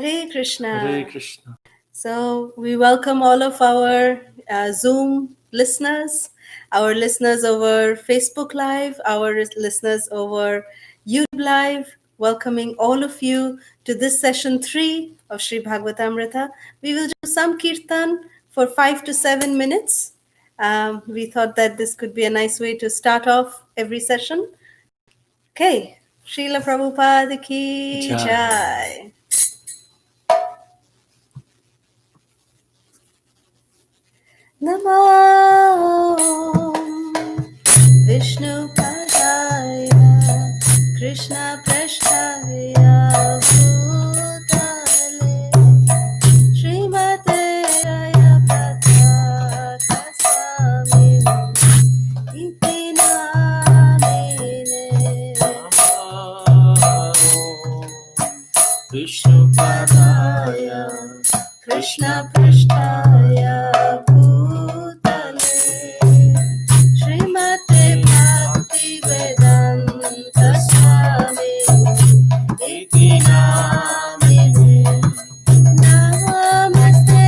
Hare Krishna. Hare Krishna. So we welcome all of our Zoom listeners, our listeners over Facebook Live, our listeners over YouTube Live, welcoming all of you to this session 3 of Sri Bhagavatamrita. We will do some kirtan for 5 to 7 minutes. We thought that this could be a nice way to start off every session. Okay, Srila Prabhupada ki Jai. jai. Namo Vishnu Padaya Krishna Prasthaya Bhutale Srimate Raya Pataka Swami Iti Namine Vishnu Padaya Krishna Prasthaya Bhutale Srimate Bhakti Vedanta Swami Iti Namine Namaste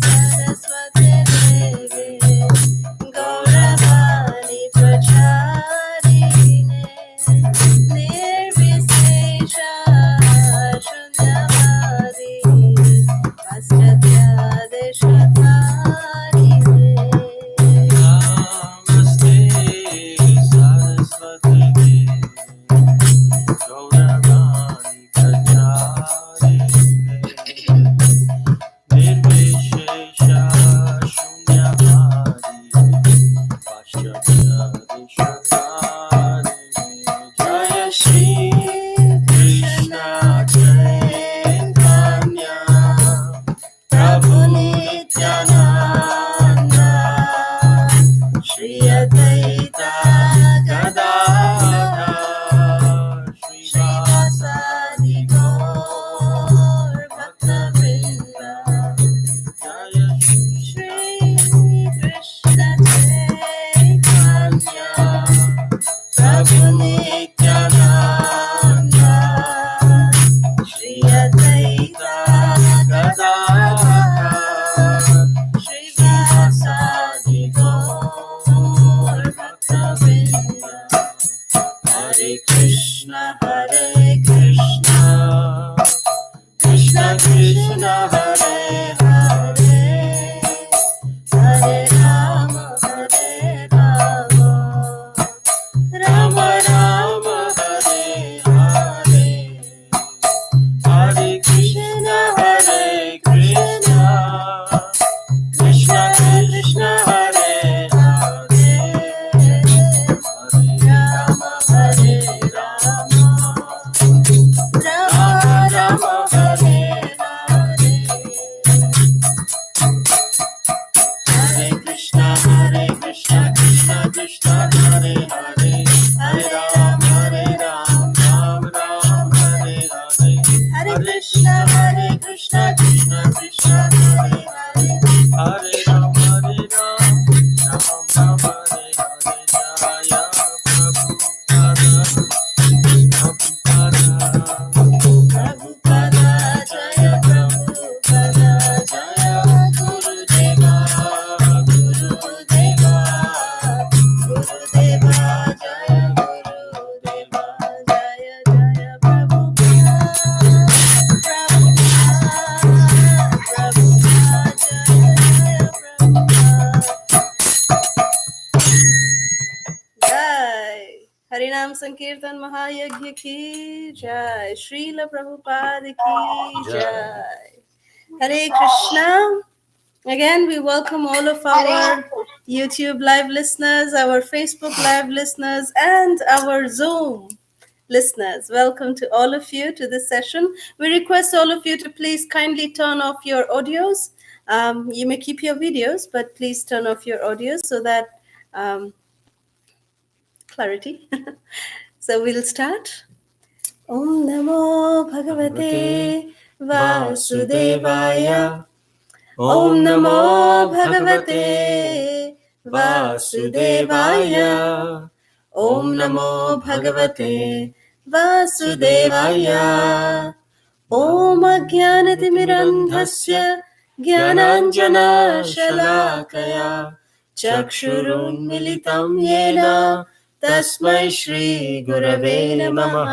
Saraswate Deve Gauravani Pracharine Nirvisesha Shunyavadi Vastatyadesh Harinam Sankirtan Mahayagya ki jai. Srila Prabhupada ki jai. Hare Krishna. Again, we welcome all of our YouTube live listeners, our Facebook live listeners, and our Zoom listeners. Welcome to all of you to this session. We request all of you to please kindly turn off your audios. You may keep your videos, but please turn off your audios so that clarity. So we'll start. Om Namo Bhagavate Vasudevaya. Om Namo Bhagavate Vasudevaya. Om Namo Bhagavate Vasudevaya. ॐ अज्ञानतिमिरन्धस्य ज्ञानाञ्जनशलाकया चक्षुरुन्मिलितं येन तस्मै श्रीगुरवे नमः।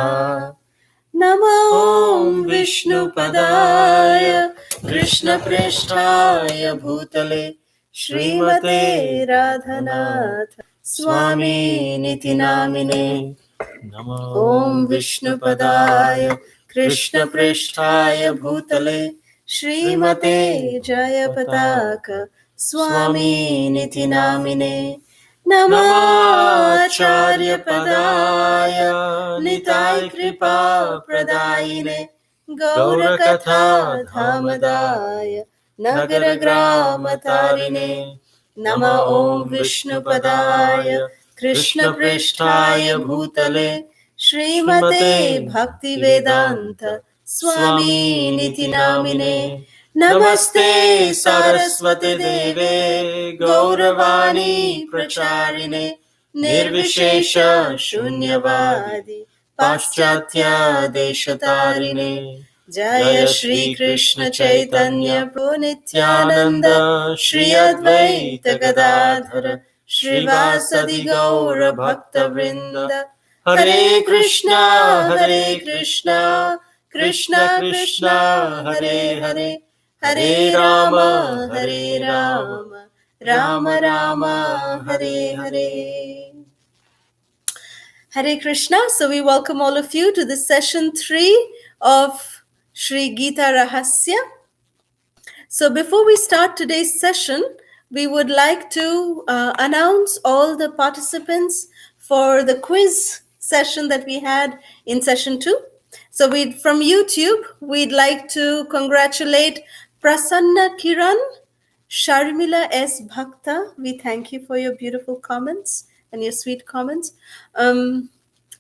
नमो विष्णुपदाय कृष्णप्रेष्ठाय भूतले श्रीमते राधनाथ स्वामिनिति नामिने। ॐ विष्णुपदाय कृष्णप्रेष्ठाय भूतले श्रीमते जयपताक स्वामिनिति नामिने। नमाचार्यपदाय निताय कृपा प्रदायिने गौरकथा धामदाय नगरग्रामतारिणे। नमः ॐ विष्णुपदाय कृष्णप्रेष्ठाय भूतले श्रीमते भक्तिवेदान्त स्वामिनिति नामिने। नमस्ते सरस्वती देवे गौरवाणी प्रचारिणे निर्विशेष शून्यवादी पाश्चात्य देशतारिणे। जय श्री कृष्ण चैतन्य प्रभु नित्यानंद श्री अद्वैत गदाधर श्रीवासदि गौर भक्त वृंद। हरे Krishna Krishna Krishna Hare Hare Hare Ram Ram Ram Hare Hare. Hare Krishna. So we welcome all of you to this session 3 of Sri Gita Rahasya. So before we start today's session, we would like to announce all the participants for the quiz session that we had in session 2. So from YouTube, we'd like to congratulate Prasanna Kiran, Sharmila S. Bhakta. We thank you for your beautiful comments and your sweet comments.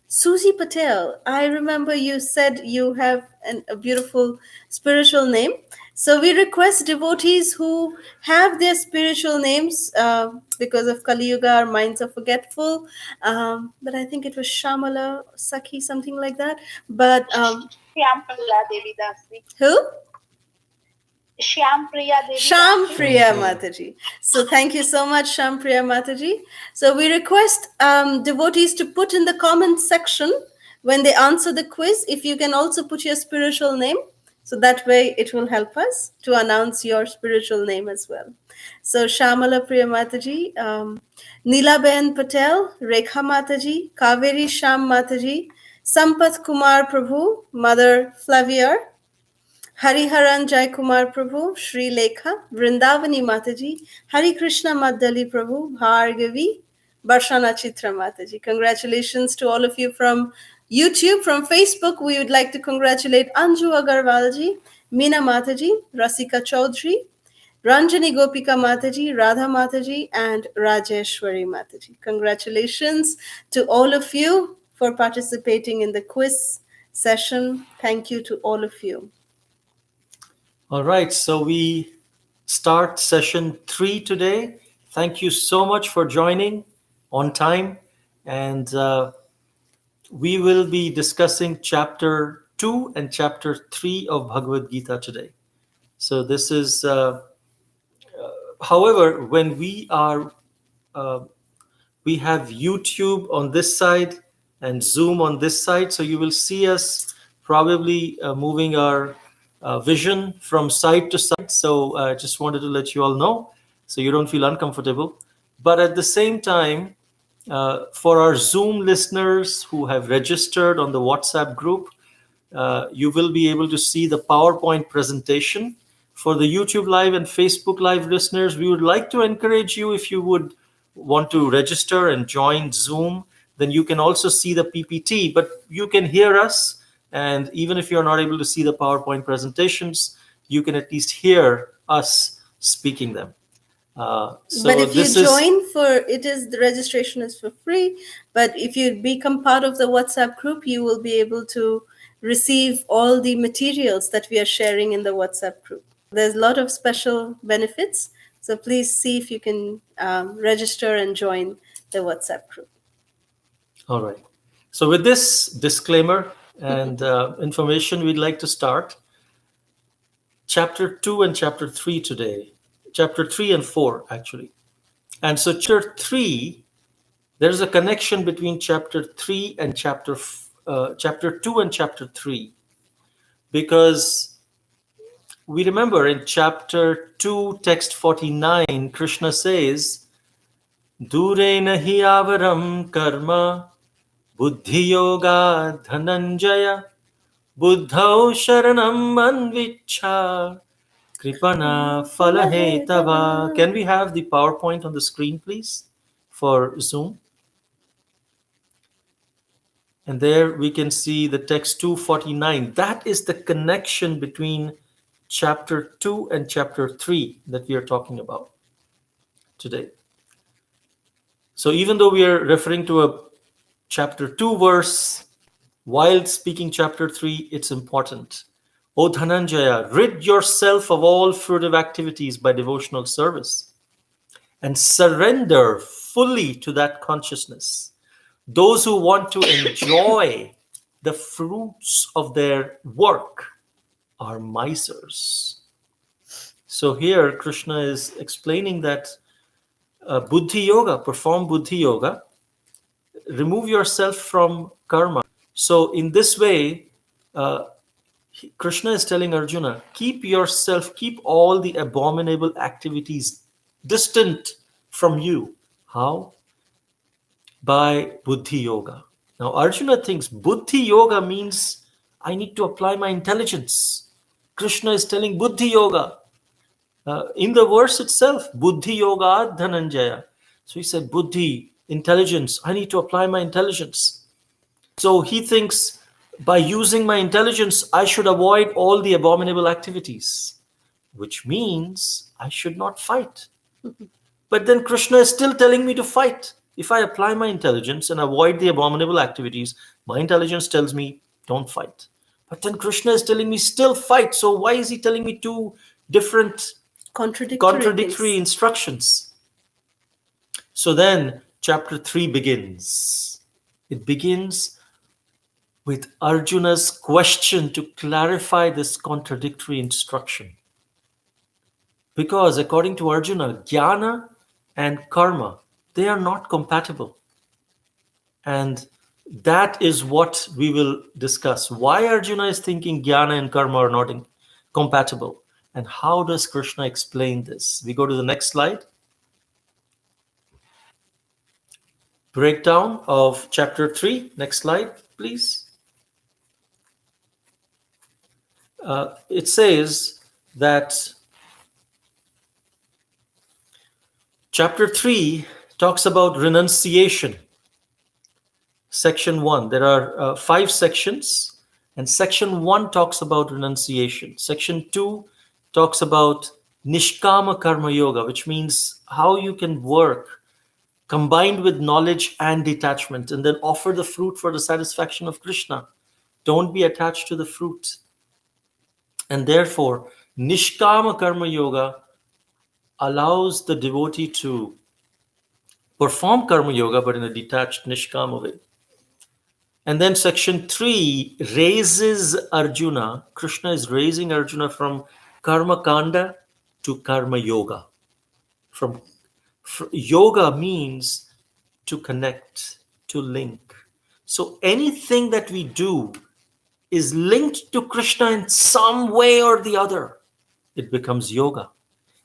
Susie Patel, I remember you said you have a beautiful spiritual name. So we request devotees who have their spiritual names, because of Kali Yuga, our minds are forgetful. But I think it was Shamala, Sakhi, something like that. But Shyampriya Devi Dasi. who? Shyampriya Devi Shampriya Mataji. So thank you so much, Shampriya Mataji. So we request devotees to put in the comment section when they answer the quiz, if you can also put your spiritual name. So that way it will help us to announce your spiritual name as well. So Shamala Priya Mataji, Neelaben Patel, Rekha Mataji, Kaveri Sham Mataji, Sampath Kumar Prabhu, Mother Flavier, Hariharan Jai Kumar Prabhu, Sri Lekha, Vrindavani Mataji, Hari Krishna Madali Prabhu, Bhargavi, Barshana Chitra Mataji. Congratulations to all of you from YouTube. From Facebook, we would like to congratulate Anju Agarwalji, Meena Mataji, Rasika Chaudhary, Ranjani Gopika Mataji, Radha Mataji, and Rajeshwari Mataji. Congratulations to all of you for participating in the quiz session. Thank you to all of you. All right, so we start session 3 today. Thank you so much for joining on time. And we will be discussing chapter 2 and chapter 3 of Bhagavad Gita today. So this is, however, when we have YouTube on this side and Zoom on this side, so you will see us probably moving our vision from side to side. So I just wanted to let you all know so you don't feel uncomfortable. But at the same time, for our Zoom listeners who have registered on the WhatsApp group, you will be able to see the PowerPoint presentation. For the YouTube Live and Facebook Live listeners, we would like to encourage you, if you would want to register and join Zoom, then you can also see the PPT, but you can hear us. And even if you're not able to see the PowerPoint presentations, you can at least hear us speaking them. But if you join the registration is for free. But if you become part of the WhatsApp group, you will be able to receive all the materials that we are sharing in the WhatsApp group. There's a lot of special benefits. So please see if you can register and join the WhatsApp group. All right. So with this disclaimer and information, we'd like to start. chapter 2 and chapter 3 today. Chapter 3 and 4, actually. And so chapter 3, there's a connection between chapter 3 and chapter 2 and chapter 3. Because we remember in chapter 2, text 49, Krishna says, Dure nahi avaram karma buddhi yoga dhananjaya buddhau sharanam anvichha kripana falahetava. Can we have the PowerPoint on the screen, please, for Zoom? And there we can see the text 249. That is the connection between chapter 2 and chapter 3 that we are talking about today. So even though we are referring to a chapter 2 verse, while speaking chapter 3, it's important. O Dhananjaya, rid yourself of all fruitive activities by devotional service and surrender fully to that consciousness. Those who want to enjoy the fruits of their work are misers. So here Krishna is explaining that Buddhi Yoga, perform Buddhi Yoga, remove yourself from karma. So in this way, Krishna is telling Arjuna, keep all the abominable activities distant from you. How? By Buddhi Yoga. Now Arjuna thinks Buddhi Yoga means I need to apply my intelligence. Krishna is telling Buddhi Yoga. In the verse itself, Buddhi Yoga Dhananjaya. So he said, Buddhi, intelligence, I need to apply my intelligence. So he thinks by using my intelligence, I should avoid all the abominable activities, which means I should not fight. But then Krishna is still telling me to fight. If I apply my intelligence and avoid the abominable activities, my intelligence tells me don't fight. But then Krishna is telling me still fight. So why is he telling me two different contradictory instructions? So then chapter 3 begins. It begins with Arjuna's question to clarify this contradictory instruction. Because according to Arjuna, jnana and karma, they are not compatible. And that is what we will discuss. Why Arjuna is thinking jnana and karma are not compatible. And how does Krishna explain this? We go to the next slide. Breakdown of chapter 3. Next slide, please. It says that chapter 3 talks about renunciation. Section 1. There are 5 sections, and section 1 talks about renunciation. Section 2 talks about nishkama karma yoga, which means how you can work combined with knowledge and detachment, and then offer the fruit for the satisfaction of Krishna. Don't be attached to the fruit. And therefore, nishkama karma yoga allows the devotee to perform karma yoga, but in a detached nishkama way. And then section 3 raises Arjuna. Krishna is raising Arjuna from karma kanda to karma yoga. Yoga means to connect, to link. So anything that we do is linked to Krishna in some way or the other, it becomes yoga.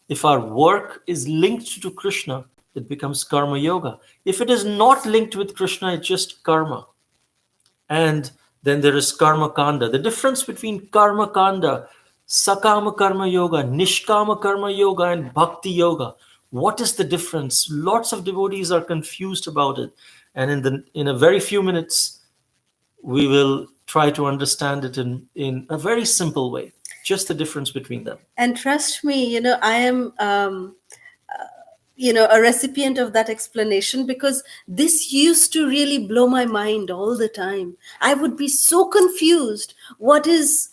If our work is linked to Krishna, it becomes karma yoga. If it is not linked with Krishna, it's just karma. And then there is karma kanda. The difference between karma kanda, sakama karma yoga, nishkama karma yoga, and bhakti yoga. What is the difference? Lots of devotees are confused about it. And in a very few minutes, we will try to understand it in a very simple way. Just the difference between them. And trust me, I am a recipient of that explanation, because this used to really blow my mind all the time. I would be so confused. What is,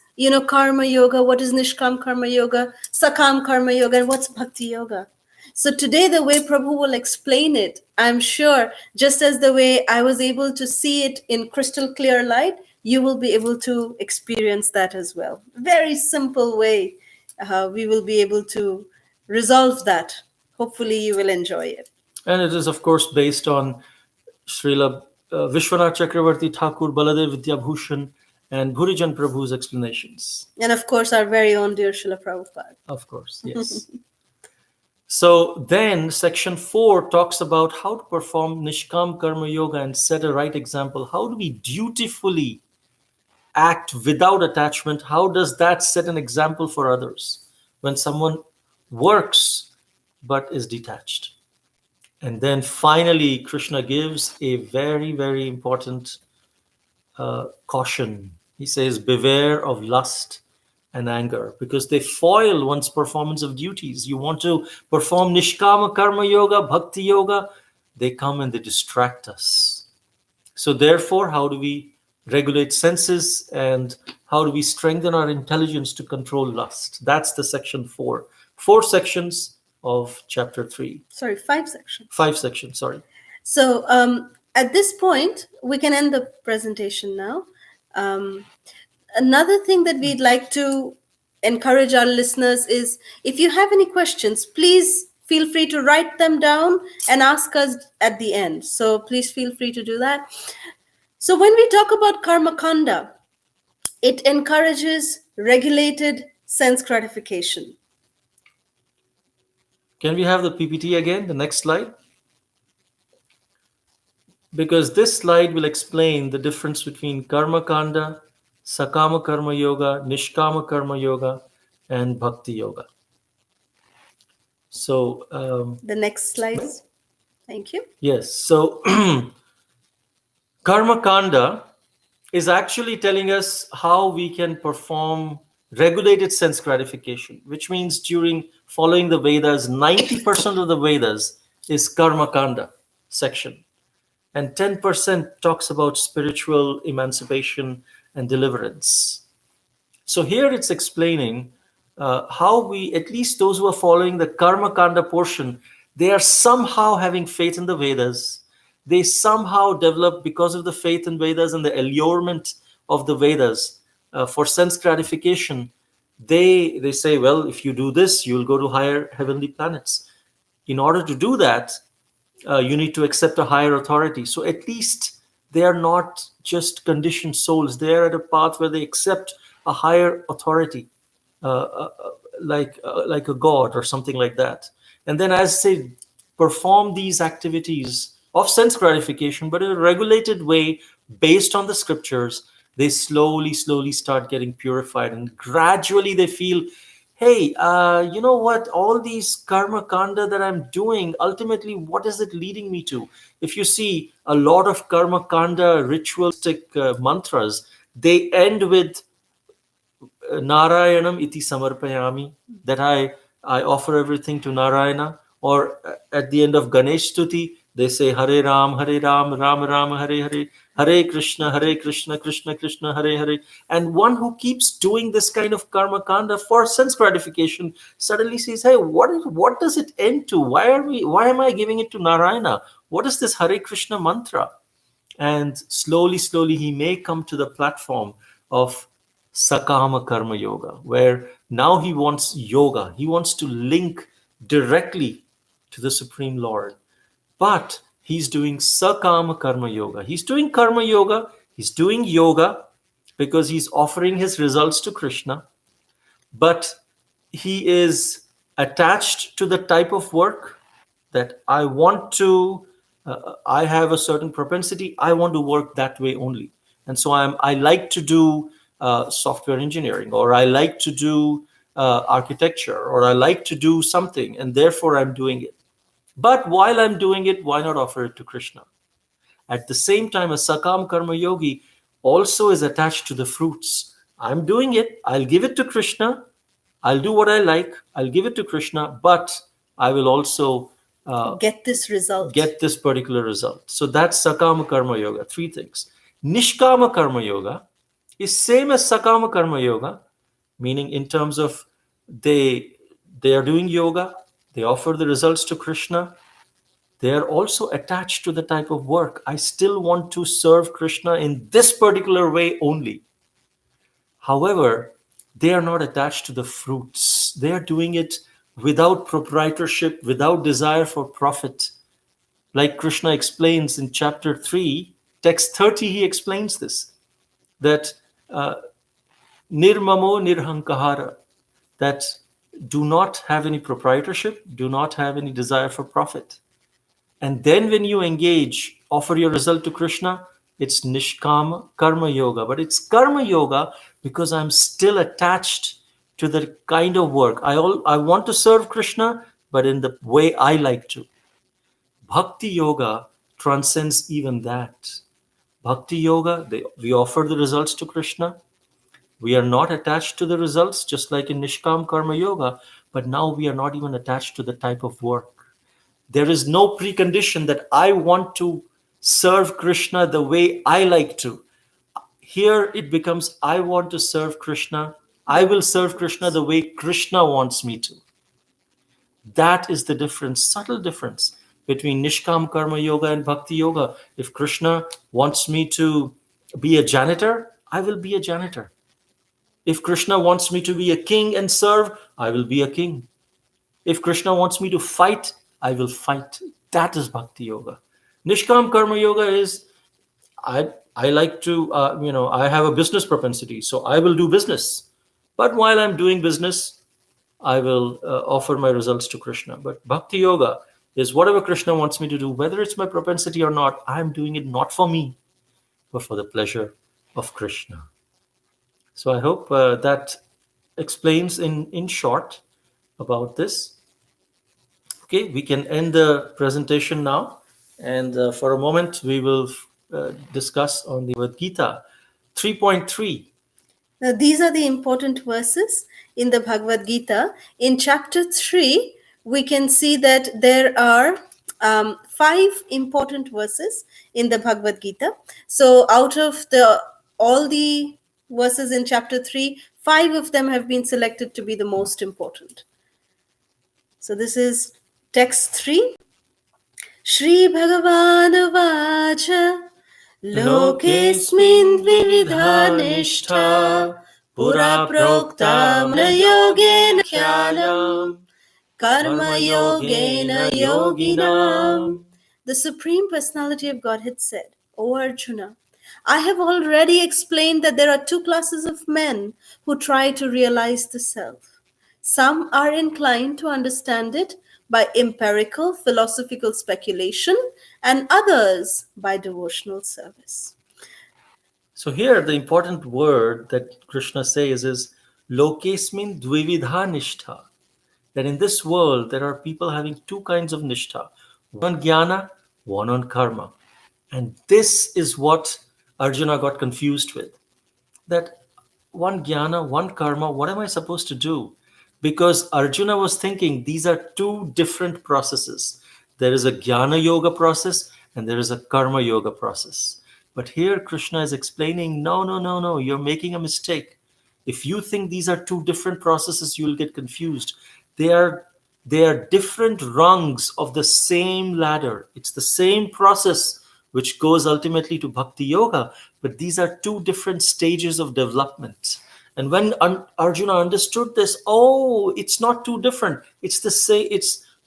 karma yoga? What is nishkam karma yoga? Sakam karma yoga? And what's bhakti yoga? So today, the way Prabhu will explain it, I'm sure, just as the way I was able to see it in crystal clear light, you will be able to experience that as well. Very simple way, we will be able to resolve that. Hopefully, you will enjoy it. And it is, of course, based on Srila Vishwanath Chakravarti Thakur, Baladev Vidyabhushan, and Bhurijan Prabhu's explanations. And of course, our very own dear Srila Prabhupada. Of course, yes. So then section 4 talks about how to perform Nishkam Karma Yoga and set a right example. How do we dutifully act without attachment? How does that set an example for others when someone works but is detached? And then finally, Krishna gives a very, very important caution. He says, beware of lust and anger, because they foil one's performance of duties. You want to perform Nishkama Karma Yoga, Bhakti Yoga, they come and they distract us. So therefore, how do we regulate senses and how do we strengthen our intelligence to control lust? That's the section 4. 4 sections of chapter 3. Sorry, 5 sections. 5 sections, sorry. So at this point, we can end the presentation now. Another thing that we'd like to encourage our listeners is, if you have any questions, please feel free to write them down and ask us at the end. So please feel free to do that. So when we talk about karma kanda, it encourages regulated sense gratification. Can we have the PPT again, the next slide? Because this slide will explain the difference between Karma Kanda, Sakama Karma Yoga, Nishkama Karma Yoga, and Bhakti Yoga. So, The next slides. Thank you. yes, so Karma Kanda is actually telling us how we can perform regulated sense gratification, which means during following the Vedas, 90% of the Vedas is Karma Kanda section. And 10% talks about spiritual emancipation and deliverance. So here it's explaining how we, at least those who are following the Karma Kanda portion, they are somehow having faith in the Vedas. They somehow develop, because of the faith in Vedas and the allurement of the Vedas for sense gratification, they say, well, if you do this, you'll go to higher heavenly planets. In order to do that, you need to accept a higher authority. So at least they are not just conditioned souls. They are at a path where they accept a higher authority, like a god or something like that. And then as they perform these activities of sense gratification, but in a regulated way based on the scriptures, they slowly start getting purified, and gradually they feel, hey, you know what, all these karma kanda that I'm doing, ultimately, what is it leading me to? If you see a lot of karma kanda ritualistic mantras, they end with Narayanam iti samarpayami, that I offer everything to Narayana. Or at the end of Ganesh Stuti, they say Hare Ram, Ram Ram, Hare Hare, Hare Krishna, Krishna Krishna, Hare Hare. And one who keeps doing this kind of karma kanda for sense gratification suddenly says, hey, what does it end to? Why am I giving it to Narayana? What is this Hare Krishna mantra? And slowly he may come to the platform of Sakama Karma Yoga, where now he wants yoga. He wants to link directly to the Supreme Lord. But he's doing Sakama Karma Yoga. He's doing Karma Yoga. He's doing yoga because he's offering his results to Krishna. But he is attached to the type of work that I want to, I have a certain propensity. I want to work that way only. And so I like to do software engineering, or I like to do architecture, or I like to do something, and therefore I'm doing it. But while I'm doing it, why not offer it to Krishna? At the same time, a Sakam Karma Yogi also is attached to the fruits. I'm doing it, I'll give it to Krishna, I'll do what I like, I'll give it to Krishna, but I will also get this result. Get this particular result. So that's Sakama Karma Yoga, 3 things. Nishkama Karma Yoga is same as Sakama Karma Yoga, meaning in terms of they are doing yoga, they offer the results to Krishna, they are also attached to the type of work. I still want to serve Krishna in this particular way only. However, they are not attached to the fruits. they are doing it without proprietorship, without desire for profit. Like Krishna explains in chapter 3, text 30, he explains this, that nirmamo nirhankahara, that do not have any proprietorship, do not have any desire for profit. And then when you engage, offer your result to Krishna, it's nishkama karma yoga. But it's karma yoga because I'm still attached to the kind of work. I want to serve Krishna, but in the way I like to. Bhakti yoga transcends even that. Bhakti yoga, we offer the results to Krishna. We are not attached to the results, just like in Nishkam Karma Yoga, but now we are not even attached to the type of work. There is no precondition that I want to serve Krishna the way I like to. Here it becomes, I want to serve Krishna. I will serve Krishna the way Krishna wants me to. That is the difference, subtle difference between Nishkam Karma Yoga and Bhakti Yoga. If Krishna wants me to be a janitor, I will be a janitor. If Krishna wants me to be a king and serve, I will be a king. If Krishna wants me to fight, I will fight. That is Bhakti Yoga. Nishkam Karma Yoga is, I like to, I have a business propensity, so I will do business. But while I'm doing business, I will offer my results to Krishna. But Bhakti Yoga is whatever Krishna wants me to do, whether it's my propensity or not, I'm doing it not for me, but for the pleasure of Krishna. So I hope that explains in short about this. Okay, we can end the presentation now. And for a moment, we will discuss on the Bhagavad Gita 3.3. Now, these are the important verses in the Bhagavad Gita. In chapter 3, we can see that there are 5 important verses in the Bhagavad Gita. So out of all the verses in chapter 3, 5 of them have been selected to be the most important. So this is text 3. Shri Bhagavan Vacha Lokesmin Vividha Nishtha Pura Prokta Mana Yogena Khyalam Karma Yogena Yoginam. The Supreme Personality of Godhead said, O Arjuna, I have already explained that there are 2 classes of men who try to realize the self. Some are inclined to understand it by empirical philosophical speculation and others by devotional service. So here the important word that Krishna says is Lokesmin Dvividha Nishtha. That in this world there are people having 2 kinds of nishtha, one on jnana, one on karma. And this is what Arjuna got confused with. That one jnana, one karma, what am I supposed to do? Because Arjuna was thinking these are 2 different processes. There is a jnana yoga process and there is a karma yoga process. But here Krishna is explaining, no, you're making a mistake. If you think these are 2 different processes, you'll get confused. They are different rungs of the same ladder. It's the same process which goes ultimately to Bhakti Yoga, but these are 2 different stages of development. And when Arjuna understood this, it's not 2 different. It's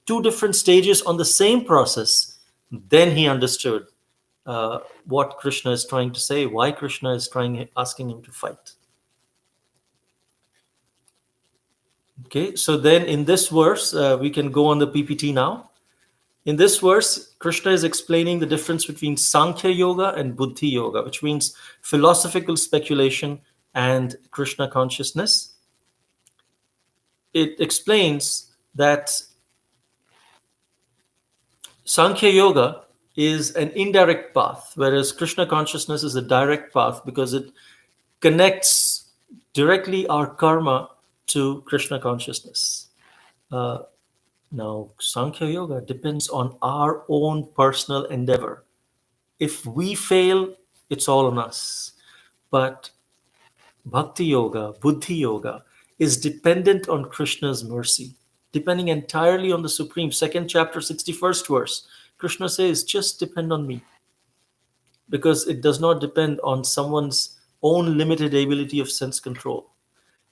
2 different stages on the same process. Then he understood what Krishna is trying to say, why Krishna is asking him to fight. Okay, so then in this verse, we can go on the PPT now. In this verse, Krishna is explaining the difference between Sankhya Yoga and Buddhi Yoga, which means philosophical speculation and Krishna consciousness. It explains that Sankhya Yoga is an indirect path, whereas Krishna consciousness is a direct path because it connects directly our karma to Krishna consciousness. Now, Sankhya Yoga depends on our own personal endeavor. If we fail, it's all on us. But Bhakti Yoga, Buddhi Yoga, is dependent on Krishna's mercy, depending entirely on the Supreme. 2nd chapter, 61st verse. Krishna says, just depend on me. Because it does not depend on someone's own limited ability of sense control.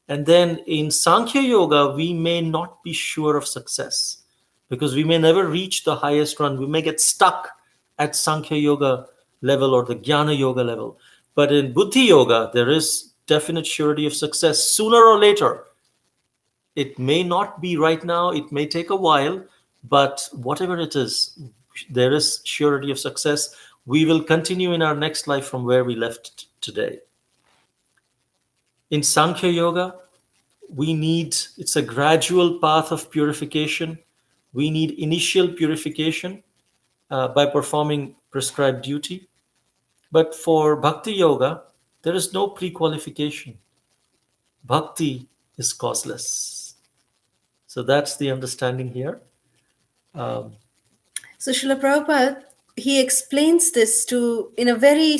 And then in Sankhya Yoga, we may not be sure of success because we may never reach the highest run. We may get stuck at Sankhya Yoga level or the Jnana Yoga level. But in Buddhi Yoga, there is definite surety of success sooner or later. It may not be right now, it may take a while, but whatever it is, there is surety of success. We will continue in our next life from where we left today. In Sankhya Yoga, it's a gradual path of purification. We need initial purification by performing prescribed duty. But for Bhakti Yoga, there is no pre qualification. Bhakti is causeless. So that's the understanding here. So Srila Prabhupada, he explains this in a very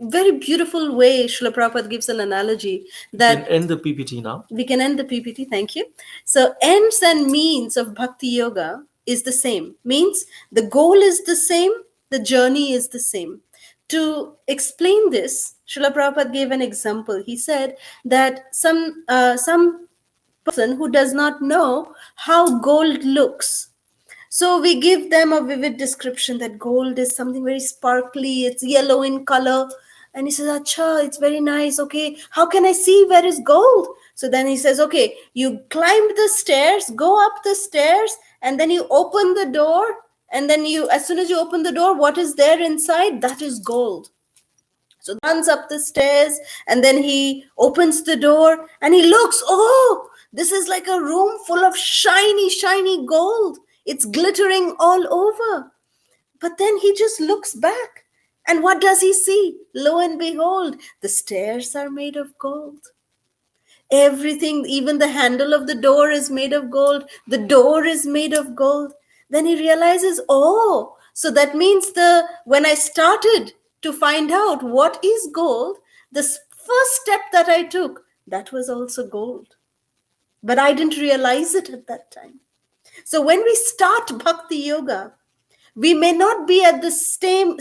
very beautiful way. Srila Prabhupada gives an analogy that we can end the PPT now. We can end the PPT, thank you. So ends and means of Bhakti Yoga is the same. Means the goal is the same, the journey is the same. To explain this, Srila Prabhupada gave an example. He said that some person who does not know how gold looks, so we give them a vivid description that gold is something very sparkly, it's yellow in color. And he says, Acha, it's very nice. Okay, how can I see where is gold? So then he says, okay, you climb the stairs, go up the stairs, and then you open the door. And then as soon as you open the door, what is there inside? That is gold. So he runs up the stairs, and then he opens the door and he looks, oh, this is like a room full of shiny, shiny gold. It's glittering all over. But then he just looks back. And what does he see? Lo and behold, the stairs are made of gold. Everything, even the handle of the door is made of gold. The door is made of gold. Then he realizes, oh, so that means when I started to find out what is gold, the first step that I took, that was also gold. But I didn't realize it at that time. So when we start Bhakti Yoga, we may not be at the same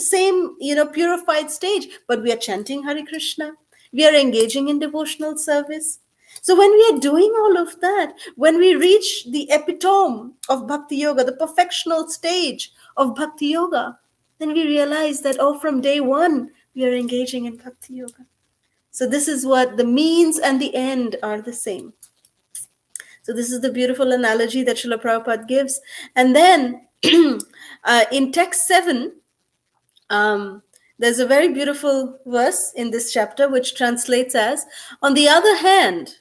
purified stage, but we are chanting Hare Krishna. We are engaging in devotional service. So when we are doing all of that, when we reach the epitome of Bhakti Yoga, the perfectional stage of Bhakti Yoga, then we realize that, from day one, we are engaging in Bhakti Yoga. So this is what the means and the end are the same. So this is the beautiful analogy that Srila Prabhupada gives. And then in text 7, there's a very beautiful verse in this chapter which translates as, on the other hand,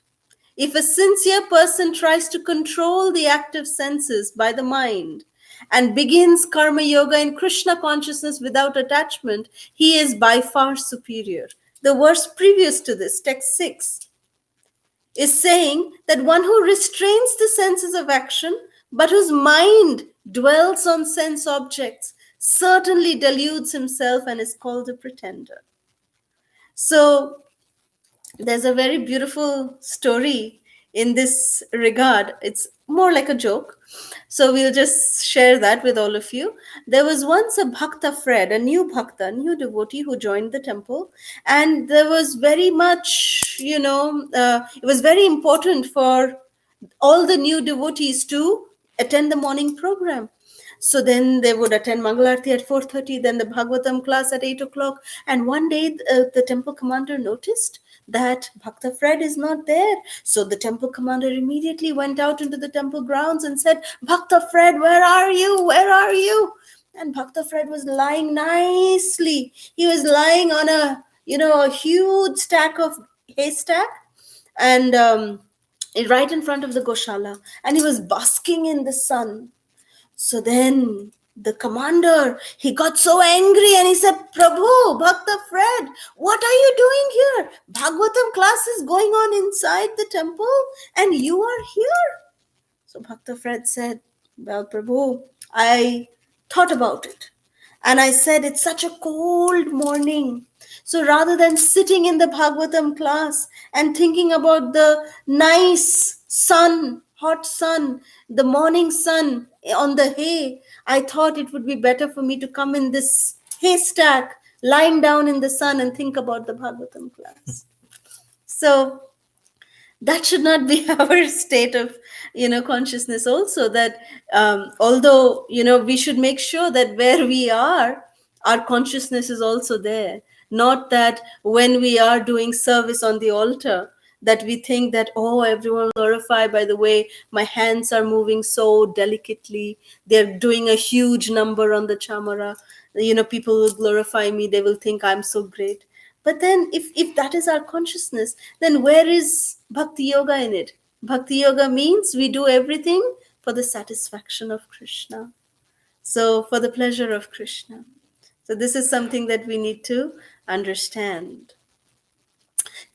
if a sincere person tries to control the active senses by the mind and begins karma yoga in Krishna consciousness without attachment, he is by far superior. The verse previous to this, text 6, is saying that one who restrains the senses of action but whose mind dwells on sense objects certainly deludes himself and is called a pretender. So there's a very beautiful story in this regard. It's more like a joke. So we'll just share that with all of you. There was once a Bhakta Fred, a new devotee who joined the temple. And there was very much, it was very important for all the new devotees to attend the morning program. So then they would attend Mangalarti at 4:30, then the Bhagavatam class at 8 o'clock. And one day the temple commander noticed that Bhakta Fred is not there. So the temple commander immediately went out into the temple grounds and said, Bhakta Fred, where are you? Where are you? And Bhakta Fred was lying nicely. He was lying on a huge stack of haystack, and right in front of the Goshala. And he was basking in the sun. So then the commander, he got so angry and he said, Prabhu, Bhakta Fred, what are you doing here? Bhagavatam class is going on inside the temple and you are here. So Bhakta Fred said, well, Prabhu, I thought about it. And I said, it's such a cold morning. So rather than sitting in the Bhagavatam class and thinking about the nice sun, hot sun, the morning sun on the hay, I thought it would be better for me to come in this haystack, lying down in the sun and think about the Bhagavatam class. So That should not be our state of consciousness also, that although we should make sure that where we are, our consciousness is also there. Not that when we are doing service on the altar, that we think that, oh, everyone will glorify by the way my hands are moving so delicately, they're doing a huge number on the chamara, people will glorify me, they will think I'm so great. But then if that is our consciousness, then where is bhakti yoga in it? Bhakti yoga means we do everything for the satisfaction of Krishna. So for the pleasure of Krishna. So this is something that we need to understand.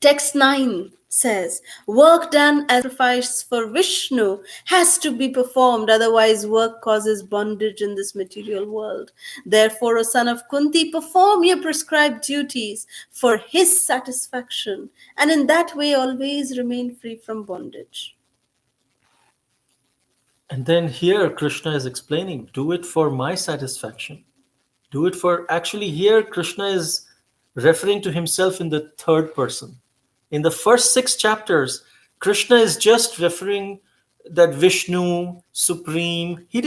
Text 9 says, work done as sacrifice for Vishnu has to be performed, otherwise work causes bondage in this material world. Therefore, O son of Kunti, perform your prescribed duties for his satisfaction, and in that way always remain free from bondage. And then here Krishna is explaining, do it for my satisfaction. Do it for, actually here Krishna is referring to himself in the third person. In the first 6 chapters, Krishna is just referring that Vishnu, Supreme. He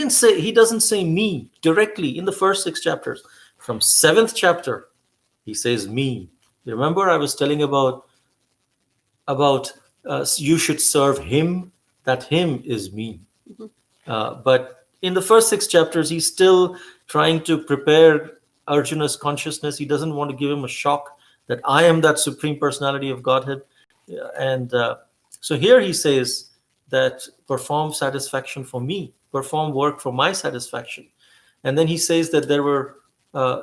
doesn't say me directly in the first 6 chapters. From 7th chapter, he says me. You remember I was telling about you should serve him, that him is me. But in the first 6 chapters, he's still trying to prepare Arjuna's consciousness. He doesn't want to give him a shock that I am that supreme personality of Godhead. And so here he says that perform satisfaction for me, perform work for my satisfaction. And then he says that there were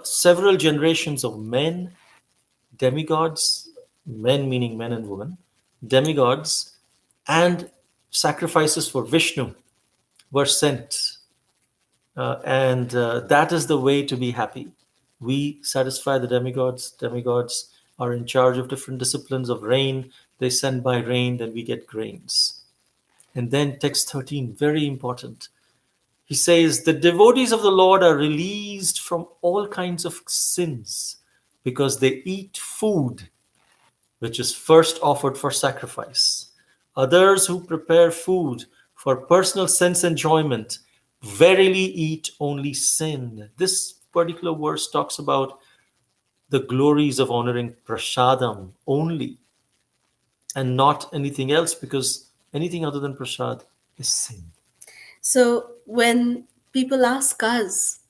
several generations of men, demigods, men meaning men and women, demigods, and sacrifices for Vishnu were sent. And that is the way to be happy. We satisfy the demigods. Demigods are in charge of different disciplines of rain. They send by rain, then we get grains. And then text 13, very important. He says, the devotees of the Lord are released from all kinds of sins because they eat food which is first offered for sacrifice. Others who prepare food for personal sense enjoyment verily eat only sin. This particular verse talks about the glories of honoring prasadam only and not anything else, because anything other than prasad is sin. So when people ask us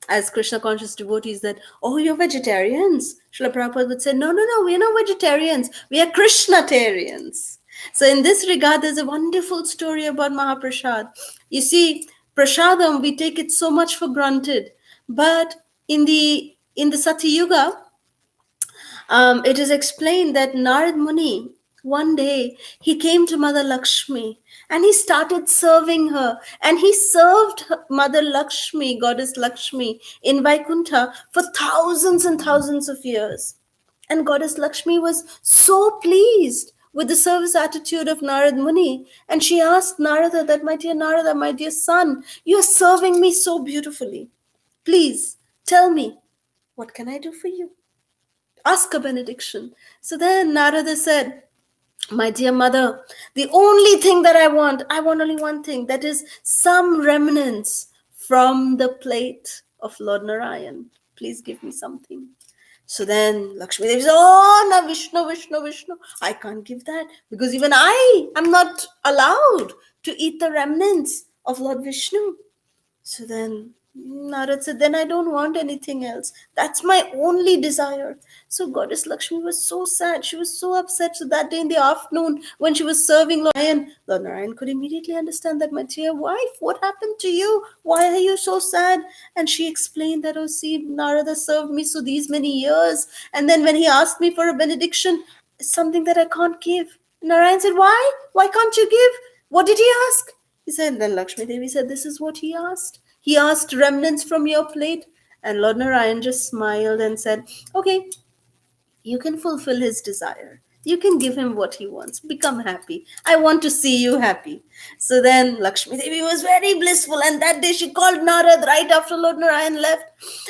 as Krishna conscious devotees that, oh, you're vegetarians, Srila Prabhupada would say, no, we're not vegetarians, we are Krishnatarians. So in this regard, there's a wonderful story about Mahaprasad. You see, prasadam, we take it so much for granted, but in the Satya Yuga, it is explained that Narad Muni, one day, he came to Mother Lakshmi and he started serving her. And he served Mother Lakshmi, Goddess Lakshmi, in Vaikuntha for thousands and thousands of years. And Goddess Lakshmi was so pleased with the service attitude of Narad Muni. And she asked Narada that, my dear Narada, my dear son, you are serving me so beautifully. Please tell me, what can I do for you? Ask a benediction. So then Narada said, my dear mother, the only thing that I want only one thing, that is some remnants from the plate of Lord Narayan. Please give me something. So then Lakshmi Devi said, oh, no, Vishnu, I can't give that, because even I am not allowed to eat the remnants of Lord Vishnu. So then Narad said, then I don't want anything else. That's my only desire. So Goddess Lakshmi was so sad. She was so upset. So that day in the afternoon, when she was serving Lord Narayan could immediately understand that, my dear wife, what happened to you? Why are you so sad? And she explained that, oh, see, Narada served me so these many years. And then when he asked me for a benediction, it's something that I can't give. Narayan said, why? Why can't you give? What did he ask? He said, then Lakshmi Devi said, this is what he asked. He asked remnants from your plate. And Lord Narayan just smiled and said, okay, you can fulfill his desire. You can give him what he wants. Become happy. I want to see you happy. So then Lakshmi Devi was very blissful. And that day she called Narad right after Lord Narayan left.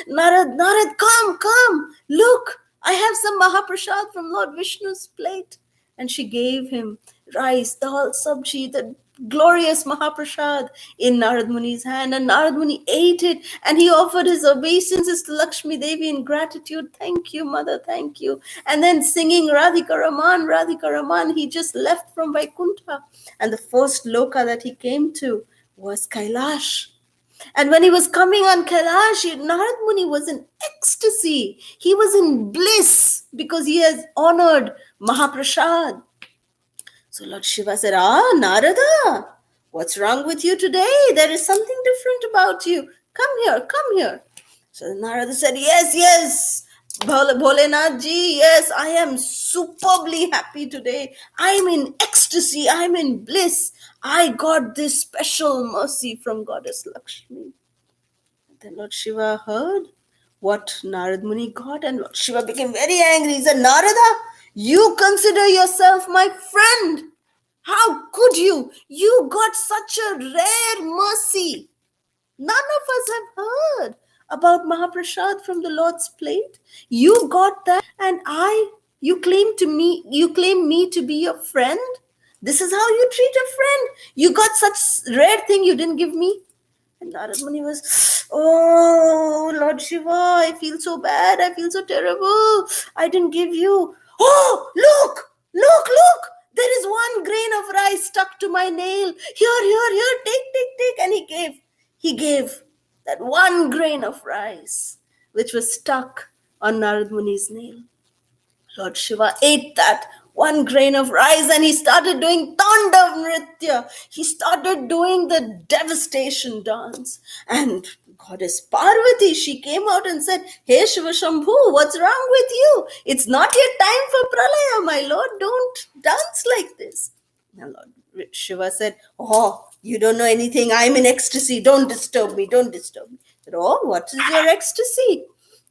Narad, come. Look, I have some Mahaprasad from Lord Vishnu's plate. And she gave him rice, dal, sabji, the glorious Mahaprasad in Narad Muni's hand, and Narad Muni ate it, and he offered his obeisances to Lakshmi Devi in gratitude. Thank you, mother, thank you. And then singing Radhika Raman, he just left from Vaikuntha. And the first loka that he came to was Kailash. And when he was coming on Kailash, Narad Muni was in ecstasy. He was in bliss because he has honored Mahaprasad. So Lord Shiva said, Narada, what's wrong with you today? There is something different about you. Come here. So Narada said, yes, Bholenath ji, yes, I am superbly happy today. I'm in ecstasy, I'm in bliss. I got this special mercy from Goddess Lakshmi. Then Lord Shiva heard what Narad Muni got, and Lord Shiva became very angry. He said, Narada, you consider yourself my friend. How could you? You got such a rare mercy. None of us have heard about Mahaprasad from the Lord's plate. You got that, and you claim me to be your friend. This is how you treat a friend. You got such rare thing you didn't give me. And Narad Muni was, oh, Lord Shiva, I feel so bad. I feel so terrible. I didn't give you. Oh, look. There is one grain of rice stuck to my nail. Here, take. And he gave that one grain of rice, which was stuck on Narad Muni's nail. Lord Shiva ate that one grain of rice and he started doing Tandav Nritya. He started doing the devastation dance. And Goddess Parvati, she came out and said, Hey Shiva Shambhu, what's wrong with you? It's not yet time for Pralaya, my Lord. Don't dance like this. And Lord Shiva said, Oh, you don't know anything. I'm in ecstasy. Don't disturb me. I said, Oh, what is your ecstasy?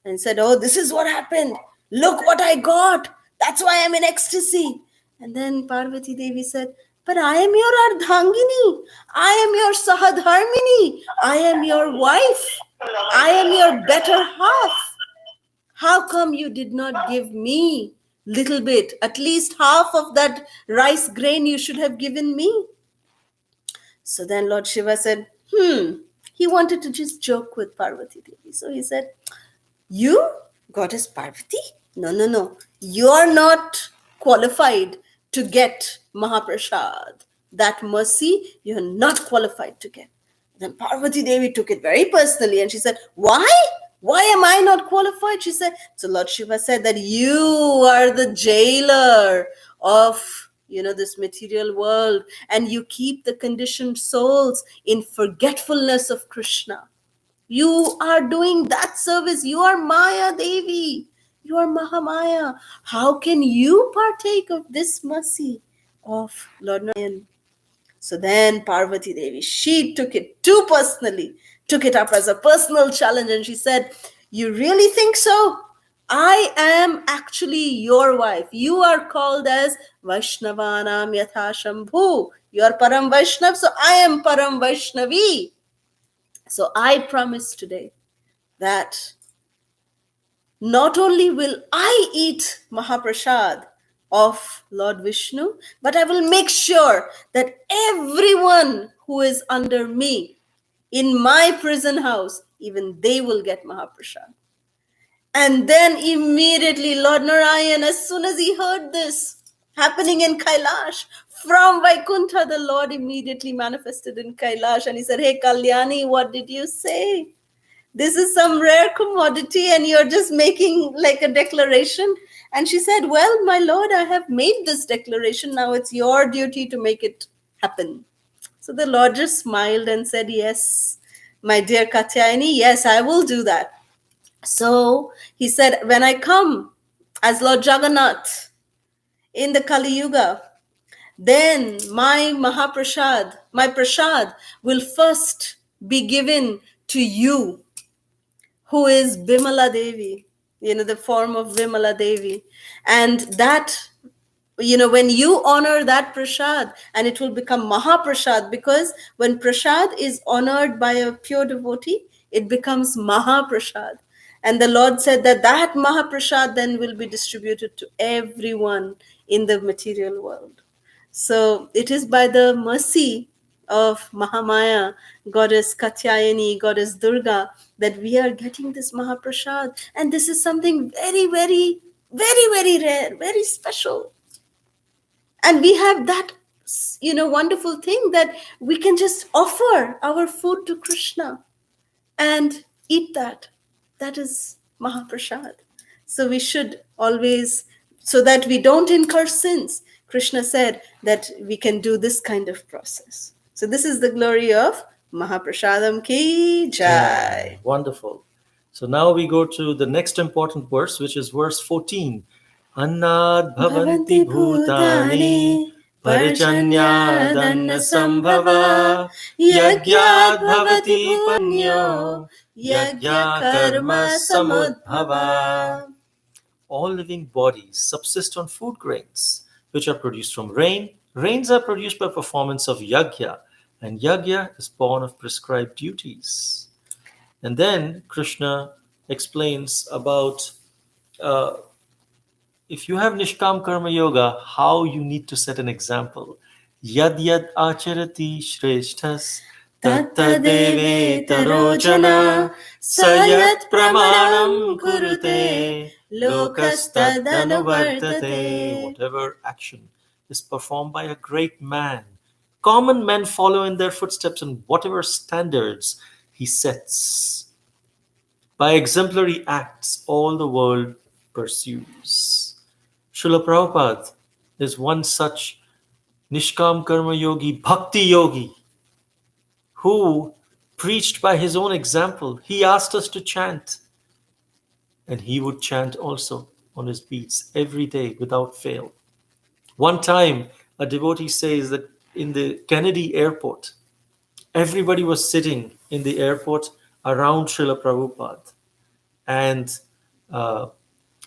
And said, Oh, this is what happened. Look what I got. That's why I'm in ecstasy. And then Parvati Devi said, but I am your Ardhangini. I am your Sahadharmini. I am your wife. I am your better half. How come you did not give me little bit? At least half of that rice grain you should have given me. So then Lord Shiva said, he wanted to just joke with Parvati Devi. So he said, you, Goddess Parvati? No. You are not qualified to get Mahaprasad. That mercy, you are not qualified to get. Then Parvati Devi took it very personally and she said, why? Why am I not qualified? She said, so Lord Shiva said that you are the jailer of this material world, and you keep the conditioned souls in forgetfulness of Krishna. You are doing that service. You are Maya Devi. You are Mahamaya. How can you partake of this mercy of Lord Narayan? So then Parvati Devi, she took it too personally, took it up as a personal challenge, and she said, you really think so? I am actually your wife. You are called as Vaishnavanam Yatha Shambhu. You are Param Vaishnav, so I am Param Vaishnavi. So I promise today that not only will I eat Mahaprasad of Lord Vishnu, but I will make sure that everyone who is under me in my prison house, even they will get Mahaprasad. And then immediately Lord Narayan, as soon as he heard this happening in Kailash, from Vaikuntha, the Lord immediately manifested in Kailash and he said, hey Kalyani, what did you say? This is some rare commodity and you're just making like a declaration. And she said, well, my Lord, I have made this declaration. Now it's your duty to make it happen. So the Lord just smiled and said, yes, my dear Katyayani, yes, I will do that. So he said, when I come as Lord Jagannath in the Kali Yuga, then my Mahaprasad, my Prasad will first be given to you, who is Bimala Devi, the form of Bimala Devi. And that, when you honor that Prasad, and it will become Mahaprasad, because when Prasad is honored by a pure devotee, it becomes Mahaprasad. And the Lord said that Mahaprasad then will be distributed to everyone in the material world. So it is by the mercy of Mahamaya, goddess Katyayani, goddess Durga, that we are getting this Mahaprasad. And this is something very, very, very, very rare, very special. And we have that, wonderful thing that we can just offer our food to Krishna and eat that. That is Mahaprasad. So we should always, so that we don't incur sins, Krishna said that we can do this kind of process. So this is the glory of Mahaprasadam ki jai. Wonderful. So now we go to the next important verse, which is verse 14. Annad bhavanti bhutani parichanyadanna sambhava yagyad bhavati panyo yagya karma samudbhava. All living bodies subsist on food grains, which are produced from rain. Rains are produced by performance of yagya, and yagya is born of prescribed duties. And then Krishna explains about if you have Nishkam Karma Yoga, how you need to set an example. Yad yad acharati shreshthas tatta deve tarojana sayat pramanam kurute lokastadanuvartate. Whatever action is performed by a great man, common men follow in their footsteps, and whatever standards he sets. By exemplary acts, all the world pursues. Srila Prabhupada is one such Nishkam Karma Yogi, Bhakti Yogi, who preached by his own example. He asked us to chant, and he would chant also on his beats every day without fail. One time, a devotee says that in the Kennedy airport, everybody was sitting in the airport around Srila Prabhupada, and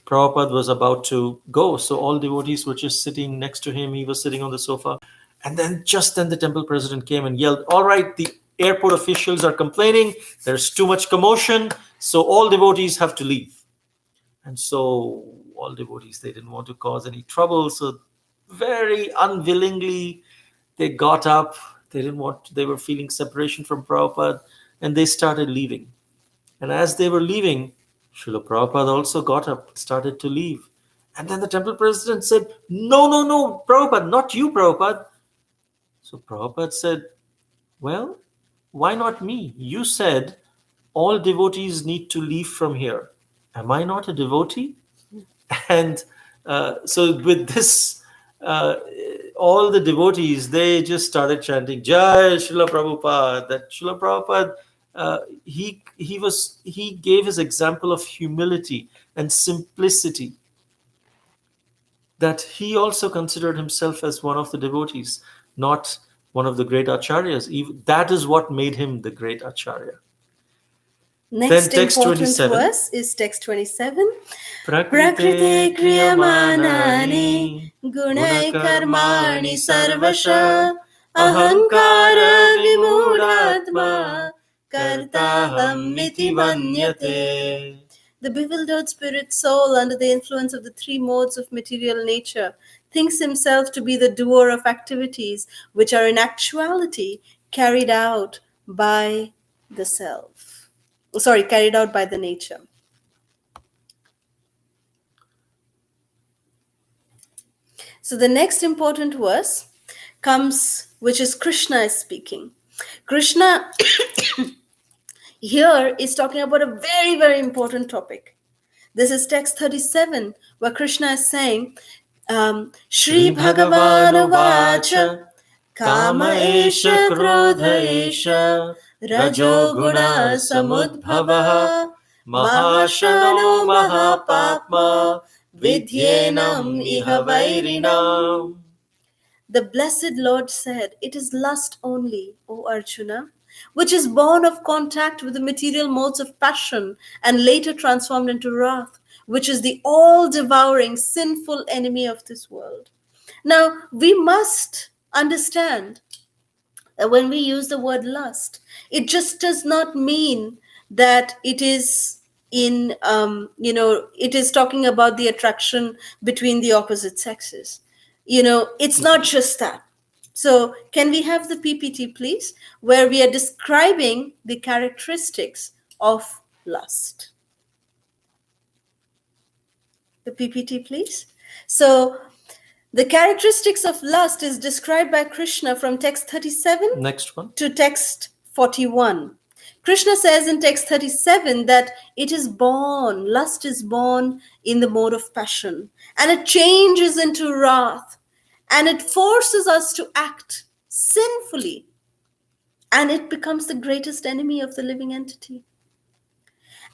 Prabhupada was about to go. So all devotees were just sitting next to him. He was sitting on the sofa. And then just then the temple president came and yelled, "All right, the airport officials are complaining. There's too much commotion. So all devotees have to leave." And so all devotees, they didn't want to cause any trouble. So very unwillingly, they got up. They were feeling separation from Prabhupada, and they started leaving. And as they were leaving, Srila Prabhupada also got up, started to leave. And then the temple president said, "No, no, no, Prabhupada, not you, Prabhupada." So Prabhupada said, "Well, why not me? You said all devotees need to leave from here. Am I not a devotee?" And so with this, all the devotees, they just started chanting, "Jai Srila Prabhupada." That Srila Prabhupada, he gave his example of humility and simplicity, that he also considered himself as one of the devotees, not one of the great acharyas. That is what made him the great acharya. Next Then text important 27. verse is text 27. Prakrite kriyamanani gunai karmani sarvasha ahankara vimudhatma kartaham iti manyate. The bewildered spirit soul, under the influence of the three modes of material nature, thinks himself to be the doer of activities which are in actuality carried out by the self. Carried out by the nature. So the next important verse comes, which is Krishna is speaking. Krishna here is talking about a very, very important topic. This is text 37, where Krishna is saying, Shri Bhagavan Vacha Kama Esha Krodha Esha Rajo Guna Samudbhava Mahashano Mahapapma Vidyenam Iha Vairinam. The blessed Lord said, "It is lust only, O Arjuna, which is born of contact with the material modes of passion and later transformed into wrath, which is the all-devouring sinful enemy of this world." Now, we must understand that when we use the word lust, it just does not mean that it is it is talking about the attraction between the opposite sexes. It's not just that. So can we have the PPT, please, where we are describing the characteristics of lust? The PPT, please. So the characteristics of lust is described by Krishna from text 37 Next one. to text 41. Krishna says in text 37 that lust is born in the mode of passion, and it changes into wrath, and it forces us to act sinfully, and it becomes the greatest enemy of the living entity.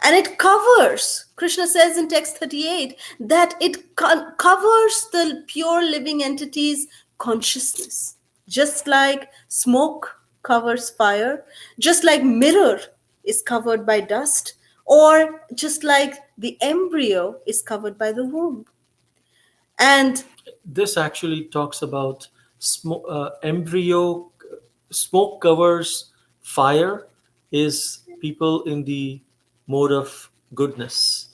And it covers, Krishna says in text 38, that it covers the pure living entity's consciousness. Just like smoke covers fire, just like mirror is covered by dust, or just like the embryo is covered by the womb. And this actually talks about embryo. Smoke covers fire is people in the mode of goodness.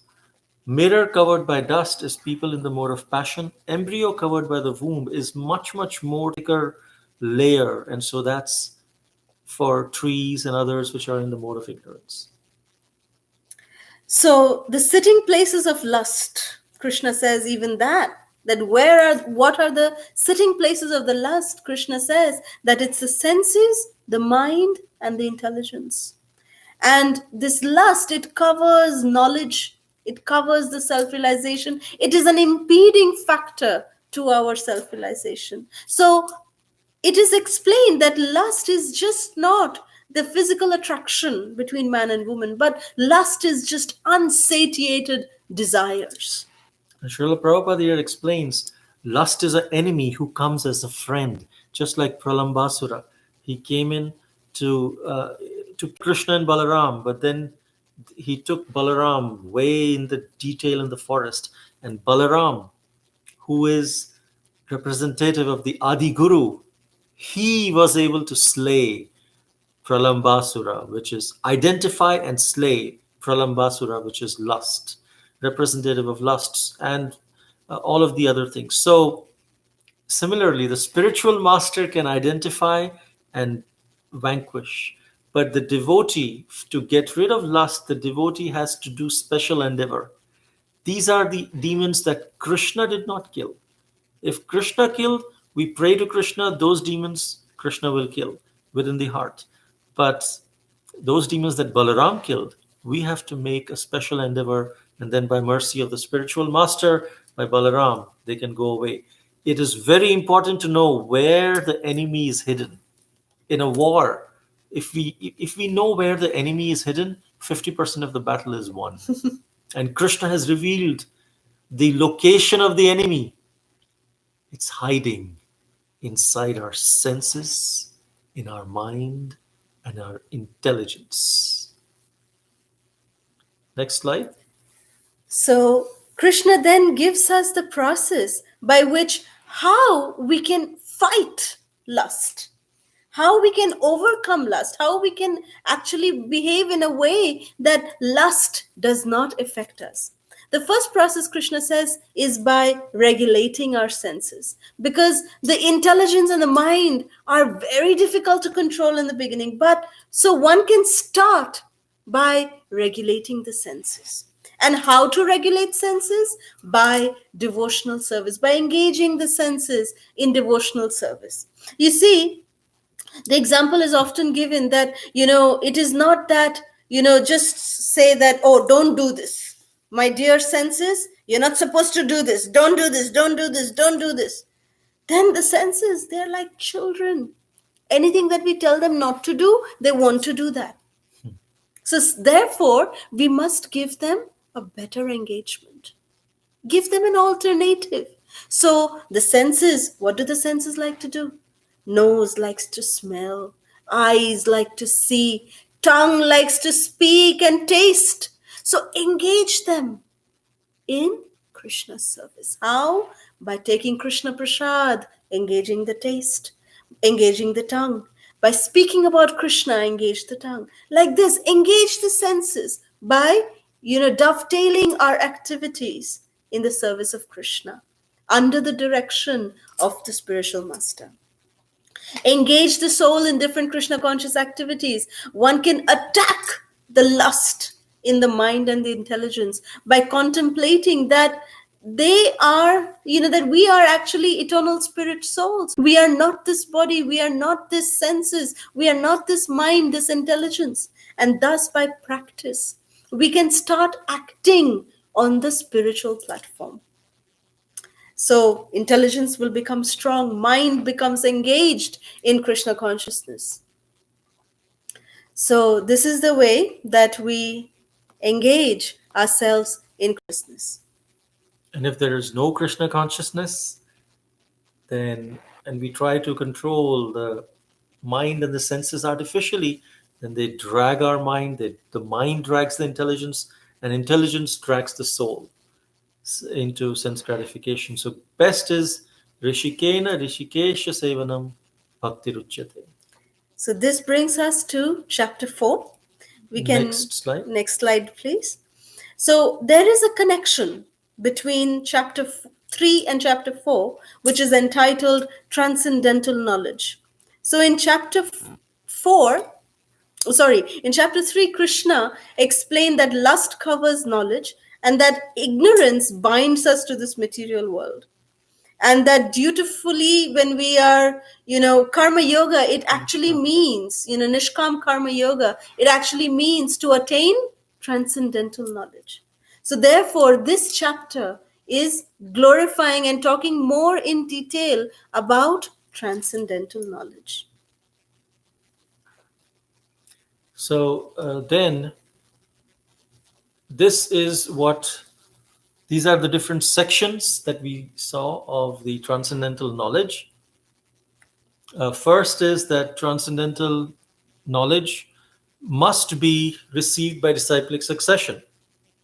Mirror covered by dust is people in the mode of passion. Embryo covered by the womb is much, much more thicker layer. And so that's for trees and others which are in the mode of ignorance. So the sitting places of lust, Krishna says even that what are the sitting places of the lust? Krishna says that it's the senses, the mind, and the intelligence. And this lust, it covers knowledge, it covers the self-realization. It is an impeding factor to our self-realization. So it is explained that lust is just not the physical attraction between man and woman, but lust is just unsatiated desires. And Srila Prabhupada here explains lust is an enemy who comes as a friend, just like Pralambasura. He came in to Krishna and Balaram, but then he took Balaram way in the detail in the forest. And Balaram, who is representative of the Adi Guru, he was able to slay Pralambasura, which is identify and slay Pralambasura, which is lust, representative of lusts, and all of the other things. So, similarly, the spiritual master can identify and vanquish, but the devotee, to get rid of lust, the devotee has to do special endeavor. These are the demons that Krishna did not kill. If Krishna killed, we pray to Krishna, those demons Krishna will kill within the heart. But those demons that Balaram killed, we have to make a special endeavor, and then by mercy of the spiritual master, by Balaram, they can go away. It is very important to know where the enemy is hidden. In a war, if we know where the enemy is hidden, 50% of the battle is won. And Krishna has revealed the location of the enemy. It's hiding inside our senses, in our mind, and our intelligence. Next slide. So Krishna then gives us the process by which how we can fight lust, how we can overcome lust, how we can actually behave in a way that lust does not affect us. The first process, Krishna says, is by regulating our senses, because the intelligence and the mind are very difficult to control in the beginning. But so one can start by regulating the senses. And how to regulate senses? By devotional service, by engaging the senses in devotional service. You see, the example is often given that, it is not that, just say that, oh, don't do this. My dear senses, you're not supposed to do this. Don't do this, don't do this, don't do this. Then the senses, they're like children. Anything that we tell them not to do, they want to do that. So therefore, we must give them a better engagement. Give them an alternative. So the senses, what do the senses like to do? Nose likes to smell, eyes like to see, tongue likes to speak and taste. So engage them in Krishna's service. How? By taking Krishna Prasad, engaging the taste, engaging the tongue. By speaking about Krishna, engage the tongue. Like this, engage the senses by, dovetailing our activities in the service of Krishna. under the direction of the spiritual master. Engage the soul in different Krishna conscious activities. One can attack the lust in the mind and the intelligence by contemplating that they are, that we are actually eternal spirit souls. We are not this body, we are not this senses, we are not this mind, this intelligence. And thus, by practice, we can start acting on the spiritual platform. So intelligence will become strong, mind becomes engaged in Krishna consciousness. So this is the way that we engage ourselves in consciousness. And if there is no Krishna consciousness, then, and we try to control the mind and the senses artificially, then they drag our mind, the mind drags the intelligence, and intelligence drags the soul into sense gratification. So best is Rishikena Rishikesha Sevanam Bhakti Ruchyate. So this brings us to chapter 4. We can next slide, please. So there is a connection between chapter 3 and chapter 4, which is entitled Transcendental Knowledge. So in chapter 3, Krishna explained that lust covers knowledge and that ignorance binds us to this material world. And that dutifully, when we are, karma yoga, it actually means, nishkam karma yoga, it actually means to attain transcendental knowledge. So therefore, this chapter is glorifying and talking more in detail about transcendental knowledge. So then, these are the different sections that we saw of the transcendental knowledge. First is that transcendental knowledge must be received by disciplic succession.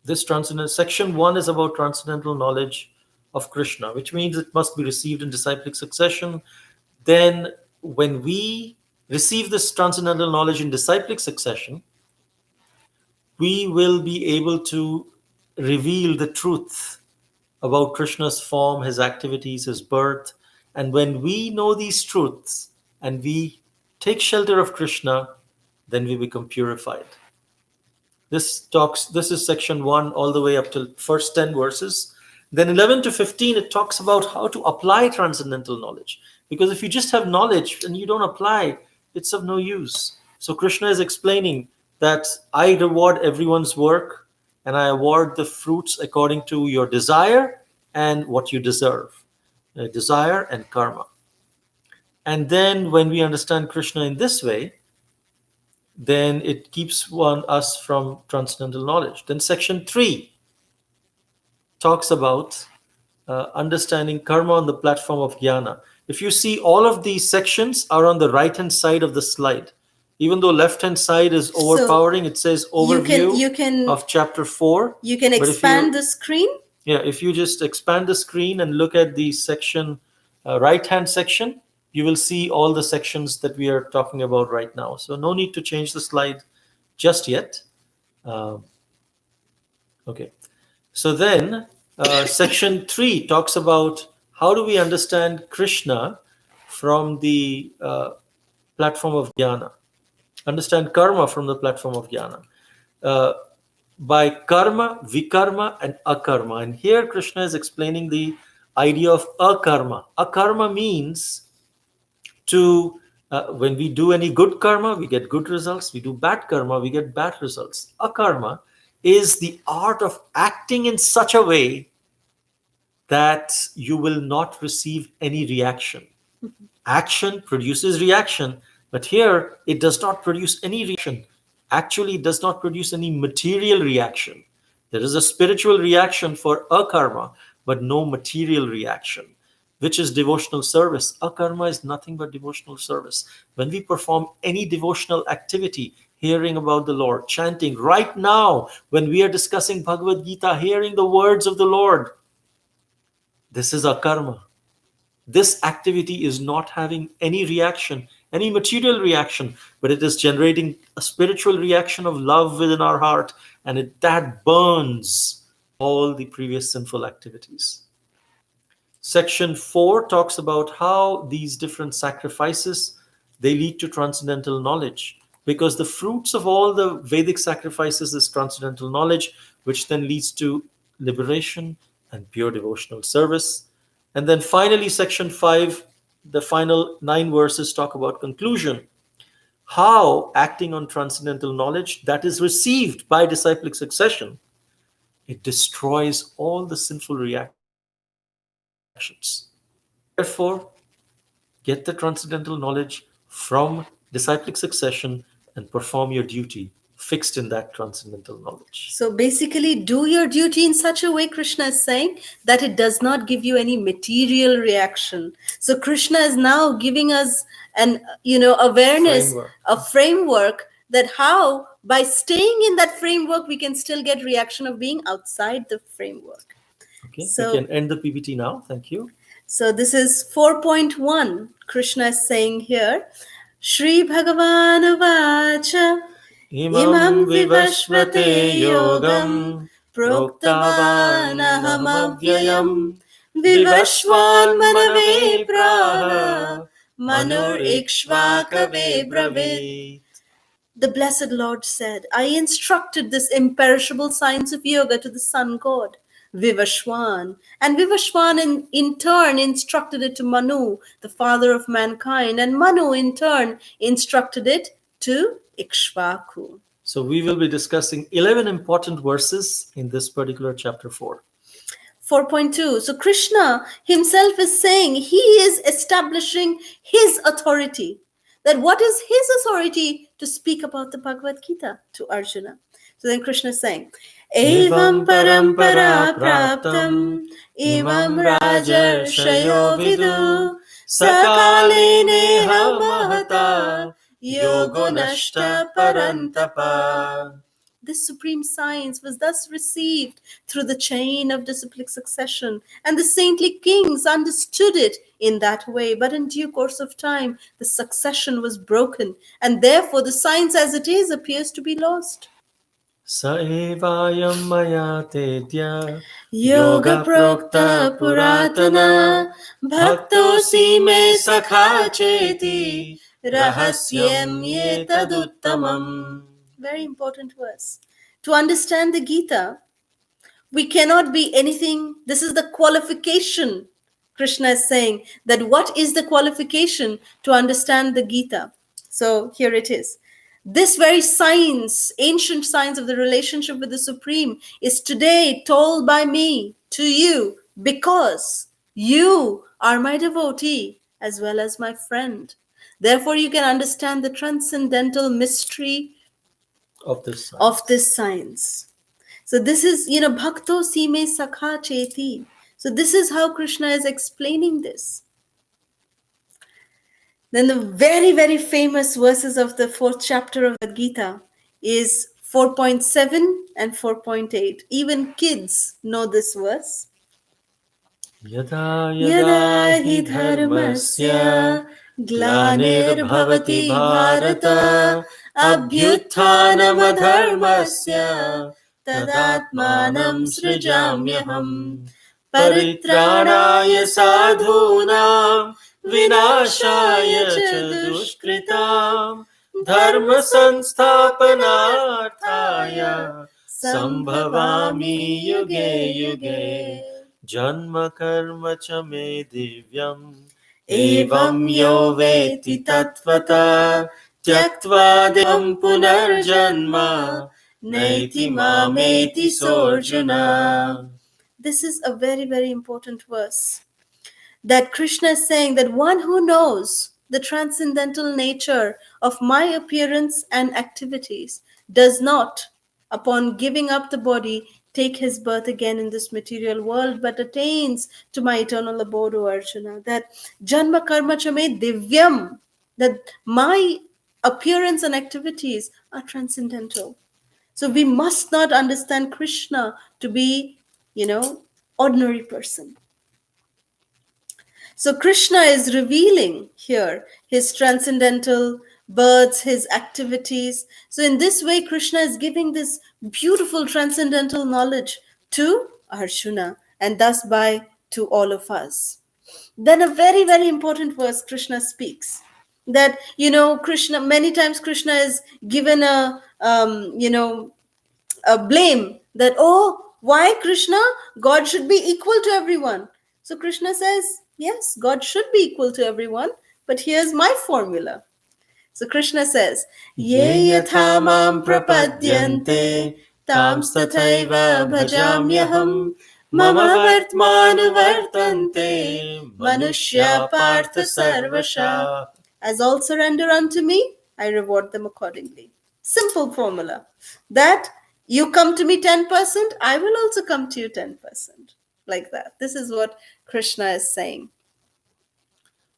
This section 1 is about transcendental knowledge of Krishna, which means it must be received in disciplic succession. Then when we receive this transcendental knowledge in disciplic succession, we will be able to reveal the truth about Krishna's form, his activities, his birth. And when we know these truths and we take shelter of Krishna, then we become purified. This is section 1 all the way up to first 10 verses. Then 11 to 15, it talks about how to apply transcendental knowledge. Because if you just have knowledge and you don't apply, it's of no use. So Krishna is explaining that I reward everyone's work and I award the fruits according to your desire and what you deserve. Desire and karma. And then when we understand Krishna in this way, then it keeps us from transcendental knowledge. Then section 3 talks about understanding karma on the platform of jnana. If you see, all of these sections are on the right-hand side of the slide. Even though left-hand side is overpowering, it says overview of chapter 4. You can expand the screen. Yeah, if you just expand the screen and look at the section, right-hand section, you will see all the sections that we are talking about right now. So no need to change the slide just yet. Okay. So then section 3 talks about how do we understand Krishna from the platform of jnana. Understand karma from the platform of jnana. By karma, vikarma, and akarma. And here Krishna is explaining the idea of akarma. Akarma means when we do any good karma, we get good results. We do bad karma, we get bad results. Akarma is the art of acting in such a way that you will not receive any reaction. Action produces reaction, but here it does not produce any reaction. Actually, it does not produce any material reaction. There is a spiritual reaction for akarma, but no material reaction, which is devotional service. Akarma is nothing but devotional service. When we perform any devotional activity, hearing about the Lord, chanting, right now, when we are discussing Bhagavad Gita, hearing the words of the Lord, this is akarma. This activity is not having any reaction, any material reaction, but it is generating a spiritual reaction of love within our heart, and that burns all the previous sinful activities. Section 4 talks about how these different sacrifices, they lead to transcendental knowledge, because the fruits of all the Vedic sacrifices is transcendental knowledge, which then leads to liberation and pure devotional service. And then finally, section 5, the final 9 verses talk about conclusion, how acting on transcendental knowledge that is received by disciplic succession, it destroys all the sinful reactions. Therefore, get the transcendental knowledge from disciplic succession and perform your duty fixed in that transcendental knowledge. So basically, do your duty in such a way, Krishna is saying, that it does not give you any material reaction. So Krishna is now giving us an, awareness, a framework that how by staying in that framework, we can still get reaction of being outside the framework. Okay, So we can end the PPT now. Thank you. So this is 4.1. Krishna is saying here, Shri Bhagavan Vacha Imam vivashvate yogam proktavan avyayam vivashvan manave praha manur ikshvakave brave. The blessed Lord said, I instructed this imperishable science of yoga to the sun god, Vivashwan. And Vivashwan in turn instructed it to Manu, the father of mankind. And Manu in turn instructed it to Ikshvaku. So we will be discussing 11 important verses in this particular chapter 4. 4.2. So Krishna himself is saying he is establishing his authority. That what is his authority to speak about the Bhagavad Gita to Arjuna? So then Krishna is saying, Evam parampara praptam imam rajarshayo vidu sakalene mahata yogo nashta parantapa. This supreme science was thus received through the chain of disciplic succession, and the saintly kings understood it in that way. But in due course of time, the succession was broken, and therefore the science as it is appears to be lost. Sa evayam maya tedya Yoga prokta puratana bhaktosi me sakha cheti rahasyam yetaduttamam. Very important verse. To understand the Gita, we cannot be anything. This is the qualification. Krishna is saying that what is the qualification to understand the Gita? So here it is. This very science, ancient science of the relationship with the Supreme, is today told by me to you because you are my devotee as well as my friend. Therefore, you can understand the transcendental mystery of this science. So this is, bhakto sime sakha cheti. So this is how Krishna is explaining this. Then the very, very famous verses of the 4th chapter of the Gita is 4.7 and 4.8. Even kids know this verse. Yada yada hi dharmasya glanir-bhavati bharata abhyutthanam-adharmasya tadatmanam srijamyaham paritranaya sadhunam vinashaya cha dushkritam dharma sansthapanarthaya sambhavami yuge yuge janma karma cha me divyam evam yo veti tattvata tyaktva devam punarjanma naiti mameti sorjuna. This is a very, very important verse. That Krishna is saying that one who knows the transcendental nature of my appearance and activities does not, upon giving up the body, take his birth again in this material world, but attains to my eternal abode, O Arjuna. That janma karma chame divyam, that my appearance and activities are transcendental. So we must not understand Krishna to be, ordinary person. So Krishna is revealing here his transcendental births, his activities. So in this way, Krishna is giving this beautiful transcendental knowledge to Arjuna. And thus by to all of us. Then a very, very important verse Krishna speaks, that, Krishna, many times Krishna is given a blame that, oh, why Krishna? God should be equal to everyone. So Krishna says, yes, God should be equal to everyone, but here's my formula. So Krishna says, Ye yatha mam prapadyante tam tathaiva bhajamyaham mama vartmanu vartante manushya partha sarvasha. As all surrender unto me, I reward them accordingly. Simple formula. That you come to me 10%, I will also come to you 10%. Like that. This is what Krishna is saying.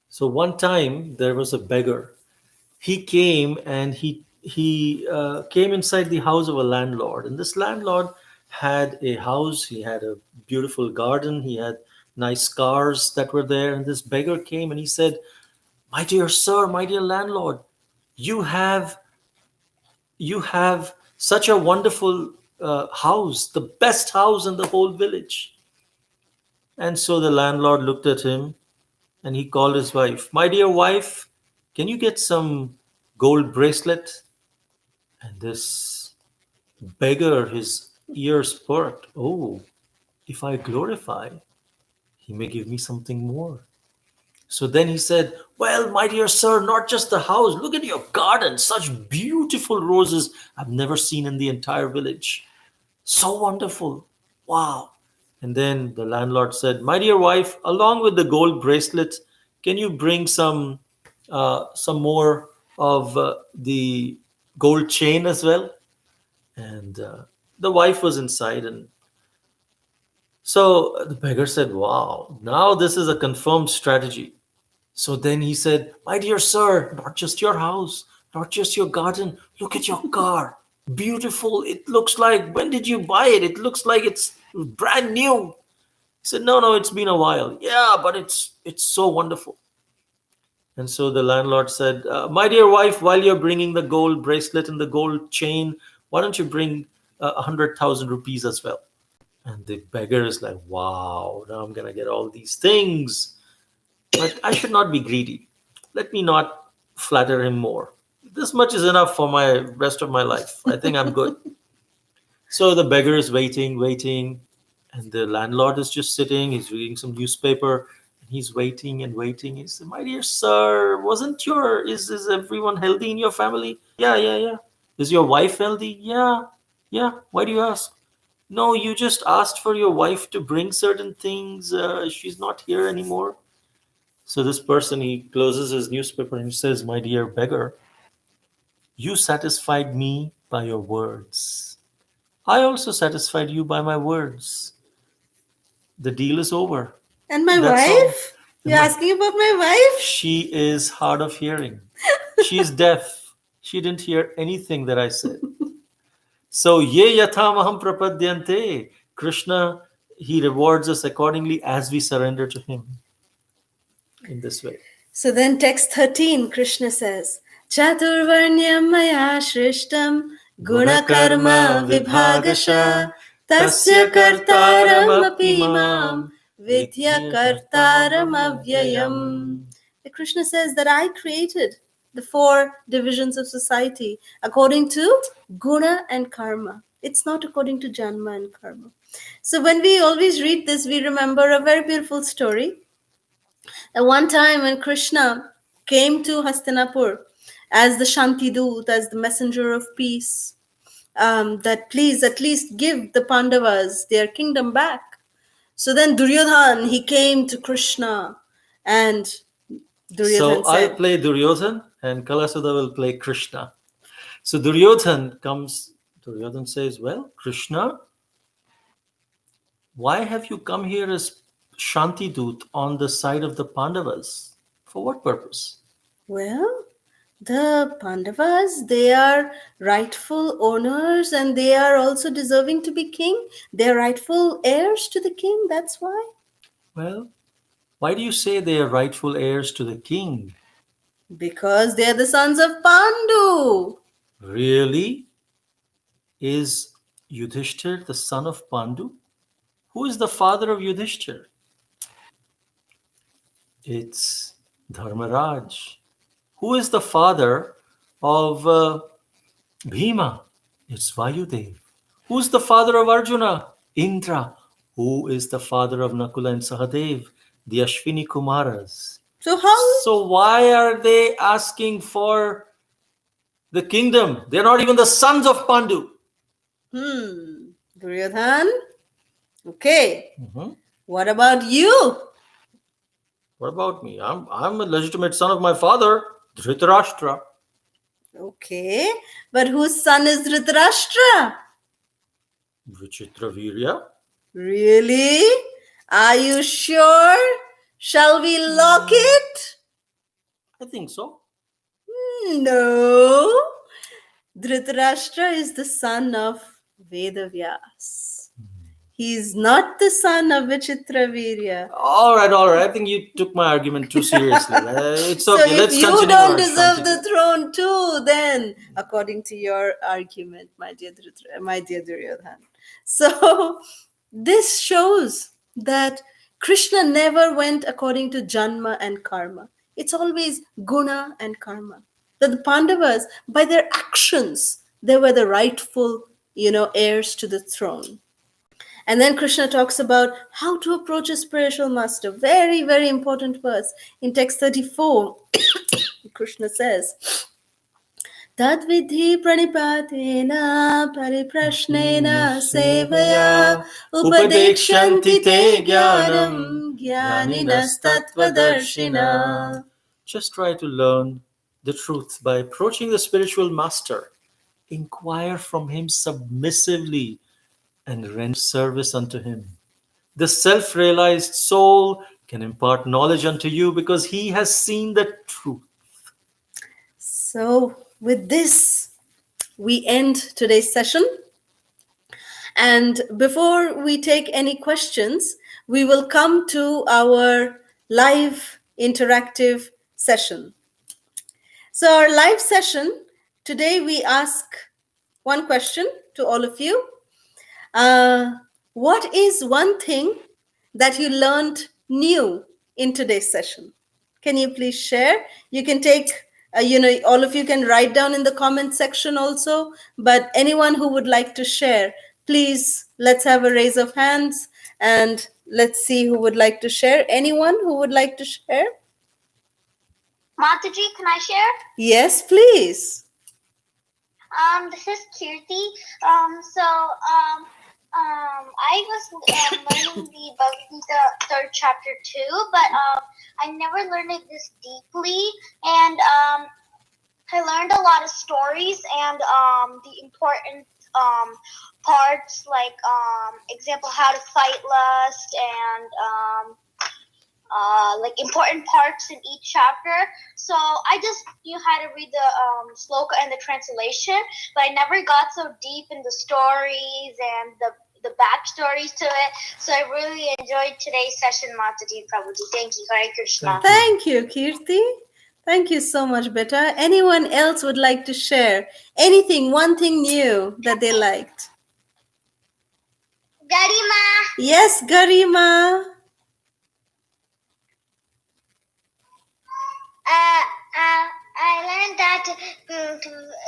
So one time there was a beggar. He came and he came inside the house of a landlord, and this landlord had a house. He had a beautiful garden. He had nice cars that were there. And this beggar came and he said, "My dear sir, my dear landlord, you have you have such a wonderful house, the best house in the whole village." And so the landlord looked at him and he called his wife. "My dear wife, can you get some gold bracelet?" And this beggar, his ears perked. "Oh, if I glorify, he may give me something more." So then he said, "Well, my dear sir, not just the house. Look at your garden. Such beautiful roses I've never seen in the entire village. So wonderful. Wow." And then the landlord said, "My dear wife, along with the gold bracelet, can you bring some more of the gold chain as well?" And the wife was inside, and so the beggar said, "Wow, now this is a confirmed strategy." So then he said, "My dear sir, not just your house, not just your garden, look at your car. Beautiful. It looks like, when did you buy it? It looks like it's brand new." He said, "No, no, it's been a while." "Yeah, but it's so wonderful." And so the landlord said, "My dear wife, while you're bringing the gold bracelet and the gold chain, why don't you bring 100,000 rupees as well?" And the beggar is like, "Wow, now I'm going to get all these things. But I should not be greedy. Let me not flatter him more. This much is enough for my rest of my life. I think I'm good." So the beggar is waiting, waiting, and the landlord is just sitting. He's reading some newspaper, and he's waiting and waiting. He said, "My dear sir, is everyone healthy in your family?" "Yeah, yeah, yeah." "Is your wife healthy?" "Yeah, yeah." "Why do you ask?" "No, you just asked for your wife to bring certain things. She's not here anymore." So this person, he closes his newspaper and he says, "My dear beggar, you satisfied me by your words. I also satisfied you by my words. The deal is over. And my That's all." wife? You're asking about my wife? She is hard of hearing. She's deaf. She didn't hear anything that I said. So, ye yatamaham prapadyante. Krishna, he rewards us accordingly as we surrender to him in this way. So then, text 13, Krishna says, Chaturvarnyam maya shrishtam gunakarma vibhagasha tasya kartaram api mam vidya kartaram avyayam. The Krishna says that I created the four divisions of society according to guna and karma. It's not according to janma and karma. So when we always read this, we remember a very beautiful story. At one time when Krishna came to Hastinapur as the Shanti Doot, as the messenger of peace, that please at least give the Pandavas their kingdom back. So then Duryodhan, he came to Krishna, and Duryodhan So I'll said, play Duryodhan and Kalasudha will play Krishna. So Duryodhan says, "Well, Krishna, why have you come here as Shanti Dut on the side of the Pandavas? For what purpose?" well, the Pandavas, they are rightful owners and they are also deserving to be king. They are rightful heirs to the king, that's why. Well, why do you say they are rightful heirs to the king? Because they are the sons of Pandu. Really? Is Yudhishthir the son of Pandu? Who is the father of Yudhishthir? It's Dharmaraj. Who is the father of Bhima? It's Vayudev. Who's the father of Arjuna? Indra. Who is the father of Nakula and Sahadev? The Ashwini Kumaras. So how? So why are they asking for the kingdom? They're not even the sons of Pandu. Duryodhan? Okay. Mhm. What about you? What about me? I'm a legitimate son of my father, Dhritarashtra. Okay. But whose son is Dhritarashtra? Vichitra Virya. Really? Are you sure? Shall we lock it? I think so. No. Dhritarashtra is the son of Vedavyas. He is not the son of Vichitravirya. All right. I think you took my argument too seriously. It's So okay. if Let's you continue don't our deserve Shanti. the throne too, then according to your argument, my dear Duryodhan. So this shows that Krishna never went according to Janma and Karma. It's always Guna and Karma. That the Pandavas, by their actions, they were the rightful, heirs to the throne. And then Krishna talks about how to approach a spiritual master. Very, very important verse. In text 34, Krishna says, Tadvidhi pranipatena pariprashnena sevaya upadekshanti te jnanam jnaninas tattvadarshina. Just try to learn the truth by approaching the spiritual master. Inquire from him submissively and render service unto him. The self realized soul can impart knowledge unto you because he has seen the truth. So, with this, we end today's session. And before we take any questions, we will come to our live interactive session. So, our live session, today we ask one question to all of you. What is one thing that you learned new in today's session? Can you please share? You can take, all of you can write down in the comment section also, but anyone who would like to share, please, let's have a raise of hands and let's see who would like to share. Anyone who would like to share? Mataji, can I share? Yes, please. This is Kirti. I was learning the Bhagavad Gita third chapter too, but I never learned it this deeply, and I learned a lot of stories and the important parts, like example how to fight lust and like important parts in each chapter. So I just knew how to read the sloka and the translation, but I never got so deep in the stories and the backstories to it. So I really enjoyed today's session, Mataji Prabhuji. Thank you. Hare Krishna. Thank you, Kirti. Thank you so much, Beta. Anyone else would like to share anything, one thing new that they liked? Garima. Yes, Garima. I learned that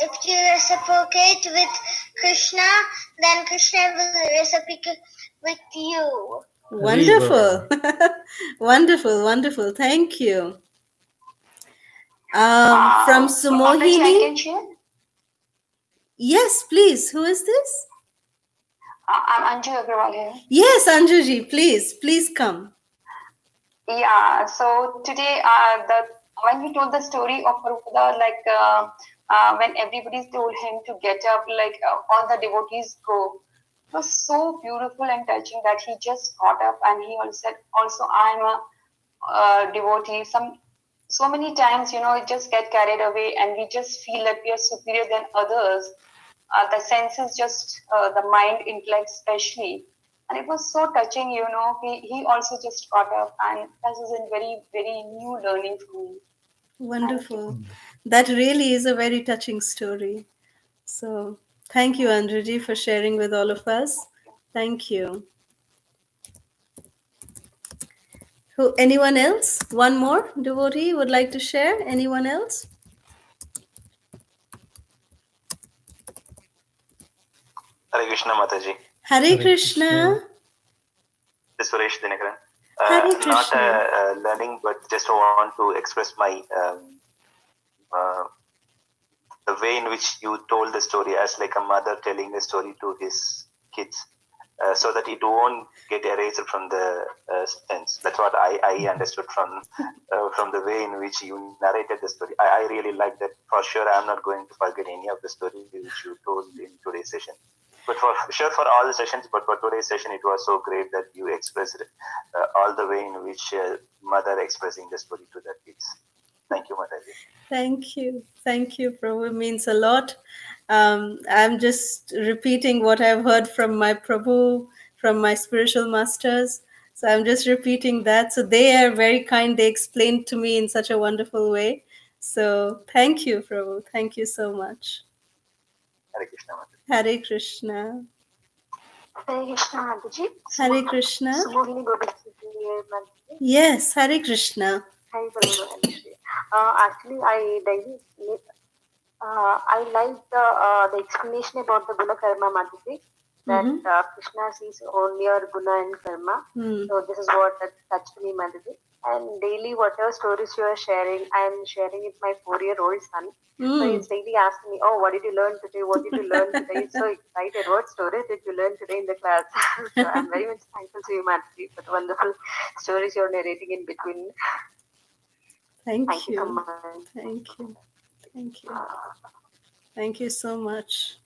if you reciprocate with Krishna, then Krishna will reciprocate with you. Wonderful. Wonderful, wonderful. Thank you. From Sumohini. Yes, please. Who is this? I'm Anju Agrawal here. Yes, Anjuji, please come. Yeah, so today, when we told the story of Prabhupada, when everybody told him to get up, all the devotees go, it was so beautiful and touching that he just got up and he also said, also I'm a devotee. So many times, it just get carried away and we just feel that we are superior than others. The senses, just the mind, intellect especially. And it was so touching, he also just got up, and this is a very, very new learning for me. Wonderful. That really is a very touching story. So thank you, Anjuji, for sharing with all of us. Thank you. Anyone else? One more devotee would like to share? Anyone else? Hare Krishna Mataji. Hare Hare Krishna. Krishna. This is Suresh Dinakaran. Hare Not Krishna. learning, but just want to express my uh, the way in which you told the story as like a mother telling a story to his kids, so that it won't get erased from the sense. That's what I understood from the way in which you narrated the story. I really like that. For sure, I'm not going to forget any of the story which you told in today's session. But for sure, for all the sessions, but for today's session, it was so great that you expressed all the way in which mother expressing the story to the kids. Thank you, Mataji. Thank you. Thank you, Prabhu. It means a lot. I'm just repeating what I've heard from my Prabhu, from my spiritual masters. So I'm just repeating that. So they are very kind. They explained to me in such a wonderful way. So thank you, Prabhu. Thank you so much. Hare Krishna, Mataji. Hare Krishna. Hare Krishna, Mataji. Hare Krishna. Sumogini Govinda Mataji. Yes, Hare Krishna. Hare Krishna. Actually, I like the explanation about the guna karma, Mataji. That Krishna sees only our guna and karma. So this is what that touched me, Mataji. And daily, whatever stories you are sharing, I am sharing with my 4-year-old son. So he's daily asking me, "Oh, what did you learn today? What did you learn today?" He's so excited. What stories did you learn today in the class? So I'm very much thankful to you, Mataji, for the wonderful stories you're narrating in between. Thank Thank you so you. much. Thank you. Thank you. Thank you so much.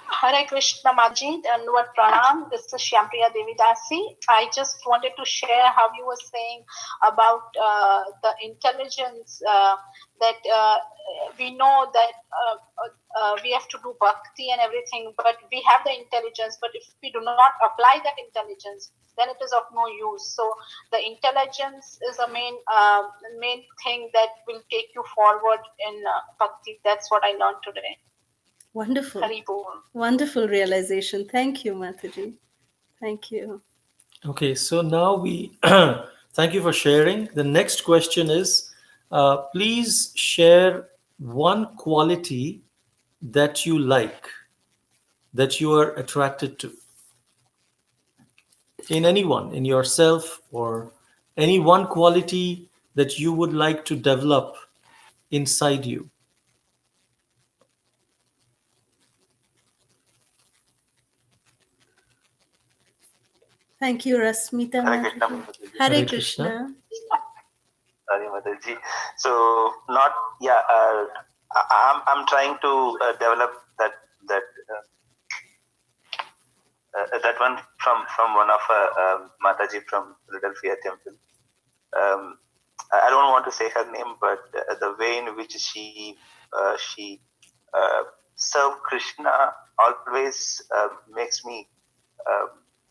Hare Krishna Maji, Dandavat Pranam. This is Shyampriya Devi Dasi. I just wanted to share how you were saying about the intelligence that we know that we have to do bhakti and everything, but we have the intelligence, but if we do not apply that intelligence, then it is of no use. So the intelligence is the main thing that will take you forward in bhakti. That's what I learned today. Wonderful. Hari Bol. Wonderful realization. Thank you, Mataji. Thank you. Okay, so now we thank you for sharing. The next question is please share one quality that you like, that you are attracted to in anyone, in yourself, or any one quality that you would like to develop inside you. Thank you, Rasmita Hare Krishna, Mataji. Mataji. Hare Hare Krishna. Hare Mataji. So not I'm trying to develop that that one from one of Mataji from Philadelphia Temple. I don't want to say her name, but the way in which she served Krishna always makes me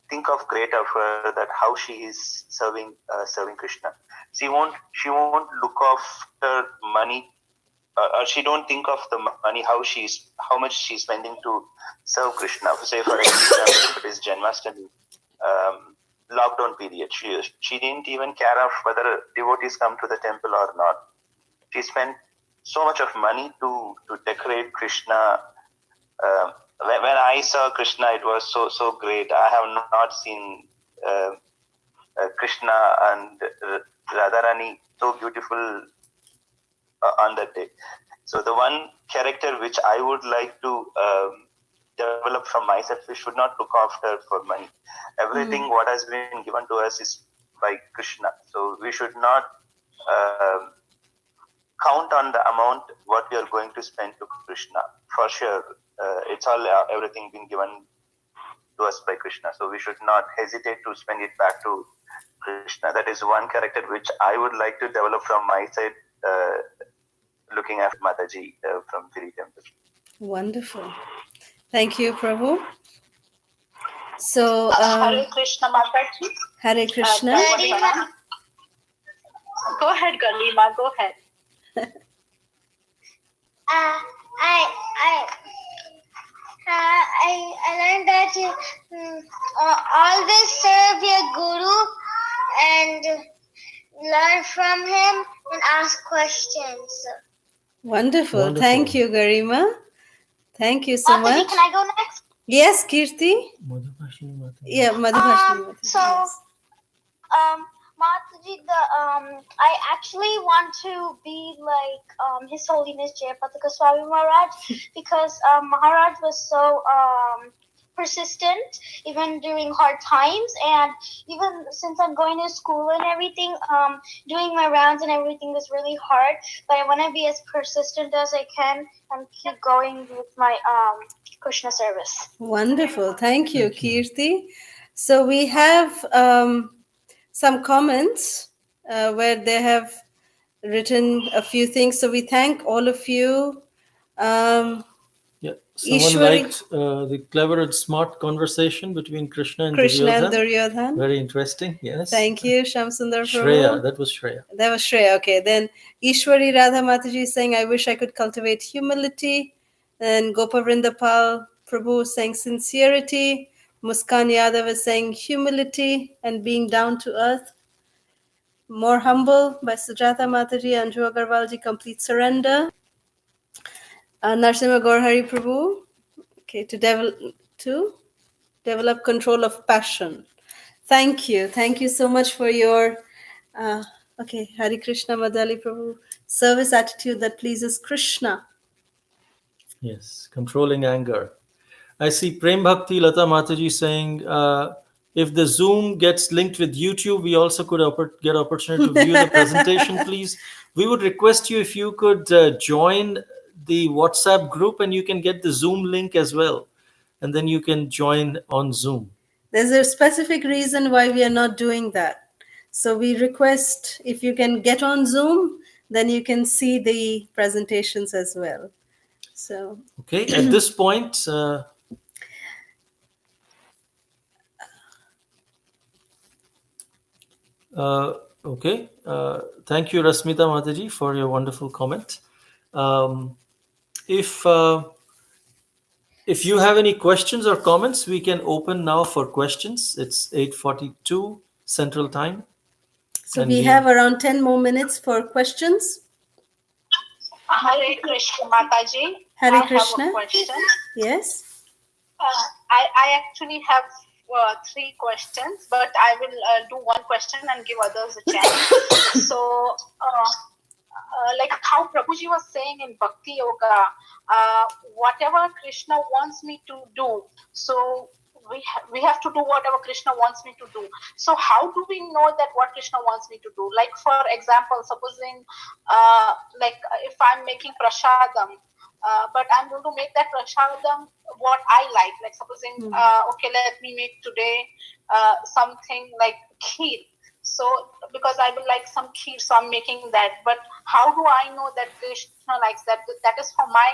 think of great of her, that how she is serving Krishna. She won't look after money, or she don't think of the money, how much she's spending to serve Krishna. Say for example, if it is Janmashtami, lockdown period, she didn't even care of whether devotees come to the temple or not. She spent so much of money to decorate Krishna. When I saw Krishna, it was so great. I have not seen Krishna and Radharani so beautiful on that day. So the one character which I would like to develop from myself, we should not look after for money. Everything what has been given to us is by Krishna. So we should not count on the amount what we are going to spend to Krishna. For sure, it's all everything been given to us by Krishna. So we should not hesitate to spend it back to Krishna. That is one character which I would like to develop from my side, looking at Mataji from Philly Temple. Wonderful. Thank you, Prabhu. So, Hare Krishna Mataji. Hare Krishna. Go ahead, Galima. Go ahead. I learned that you always serve your guru and learn from him and ask questions. Wonderful. Wonderful. Thank you, Garima. Thank you so Mataji, much. can I go next? Yes, Kirti. Madhubhashini Mataji. Yeah, Madhubhashini. So, Yes. Mataji, I actually want to be like His Holiness Jayapataka Swami Maharaj because Maharaj was so persistent even during hard times, and even since I'm going to school and everything, doing my rounds and everything is really hard. But I want to be as persistent as I can and keep going with my Krishna service. Wonderful. Thank you, Kirti. So we have some comments where they have written a few things. So we thank all of you. Yeah, someone Ishwari- liked the clever and smart conversation between Krishna and Krishna and Duryodhan. Duryodhan. Very interesting. Yes. Thank you, Shamsundar Shreya, Prabhu. that was Shreya. That was Shreya. Okay. Then Ishwari Radha Mataji is saying, I wish I could cultivate humility. And Gopavrindapal Prabhu is saying sincerity. Muskan Yadav is saying humility and being down to earth. More humble by Sujata Mataji. Anju Agarwalji, complete surrender. Narsimha Gaurhari Prabhu, okay, to develop control of passion. Thank you so much for your okay, Hari Krishna Madali Prabhu, service attitude that pleases Krishna. Yes, controlling anger. I see Prem Bhakti Lata Mataji saying, if the Zoom gets linked with YouTube, we also could get opportunity to view the presentation, please. We would request you if you could join the WhatsApp group and you can get the Zoom link as well. And then you can join on Zoom. There's a specific reason why we are not doing that. So we request if you can get on Zoom, then you can see the presentations as well. So Okay, at this point, okay, thank you, Rasmita Mataji, for your wonderful comment. If you have any questions or comments, we can open now for questions. It's 8:42 Central Time. so And we have around 10 more minutes for questions. Hare Krishna, Mataji. Hare I Krishna. have a question. Yes. I actually have 3 questions, but I will do one question and give others a chance. So, like how Prabhuji was saying in Bhakti Yoga, whatever Krishna wants me to do, so we have to do whatever Krishna wants me to do. So how do we know that what Krishna wants me to do? Like for example, supposing like if I'm making prashadam, but I'm going to make that prashadam what I like supposing, okay, let me make today something like kheer. So because I would like some kheer, so I'm making that. But how do I know that Krishna likes that? That is for my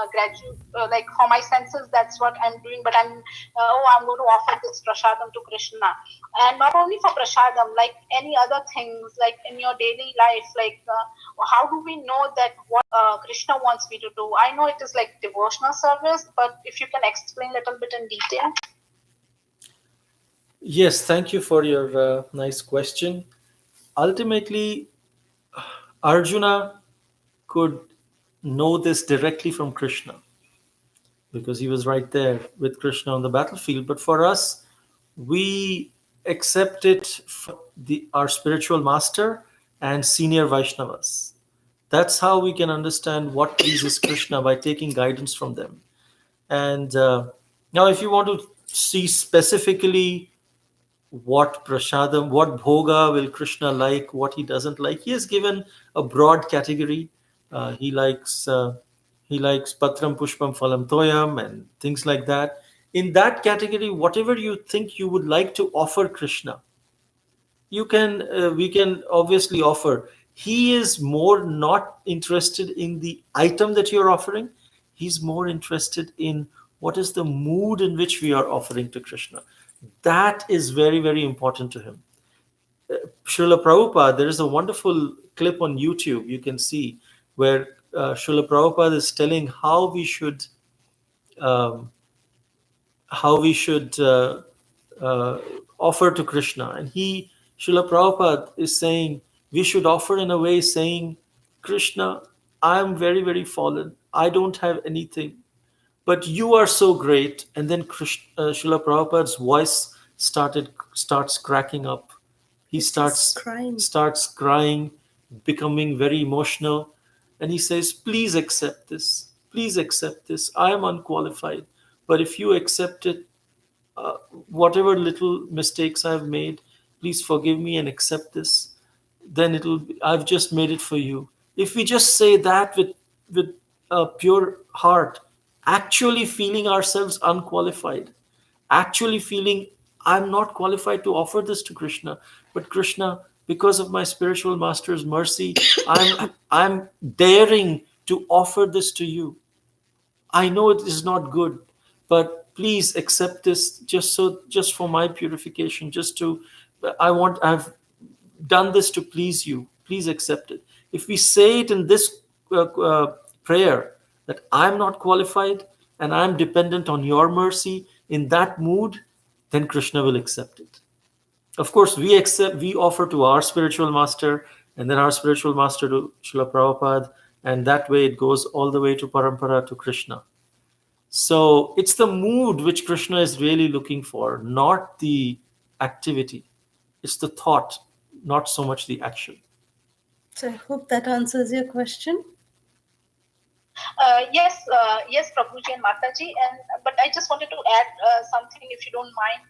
graduate, like for my senses, that's what I'm doing. But I'm going to offer this prashadam to Krishna, and not only for prashadam, like any other things, like in your daily life, like how do we know that what Krishna wants me to do? I know it is like devotional service, but if you can explain a little bit in detail. Yes, thank you for your nice question. Ultimately, Arjuna could know this directly from Krishna because he was right there with Krishna on the battlefield. But for us, we accept it from our spiritual master and senior Vaishnavas. That's how we can understand what pleases Krishna, by taking guidance from them. And now, if you want to see specifically what prashadam, what bhoga will Krishna like, what he doesn't like, he has given a broad category. He likes patram pushpam phalam toyam and things like that. In that category, whatever you think you would like to offer Krishna, we can obviously offer. He is more not interested in the item that you're offering. He's more interested in what is the mood in which we are offering to Krishna. That is very, very important to him. Srila Prabhupada, there is a wonderful clip on YouTube you can see where Srila Prabhupada is telling how we should offer to Krishna, and he Srila Prabhupada is saying we should offer in a way saying, Krishna, I am very, very fallen. I don't have anything, but you are so great. And then Srila Prabhupada's voice starts cracking up. He starts crying, becoming very emotional, and he says, please accept this. Please accept this. I am unqualified. But if you accept it, uh, whatever little mistakes I've made, please forgive me and accept this. Then I've just made it for you. If we just say that with a pure heart, actually feeling ourselves unqualified, actually feeling I'm not qualified to offer this to Krishna, but Krishna, because of my spiritual master's mercy, I'm daring to offer this to you. I know it is not good, but please accept this just for my purification, I've done this to please you. Please accept it. If we say it in this prayer, that I'm not qualified and I'm dependent on your mercy, in that mood, then Krishna will accept it. Of course, we offer to our spiritual master, and then our spiritual master to Srila Prabhupada, and that way it goes all the way to Parampara to Krishna. So it's the mood which Krishna is really looking for, not the activity. It's the thought, not so much the action. So I hope that answers your question. Yes, Prabhuji and Mataji, but I just wanted to add something, if you don't mind,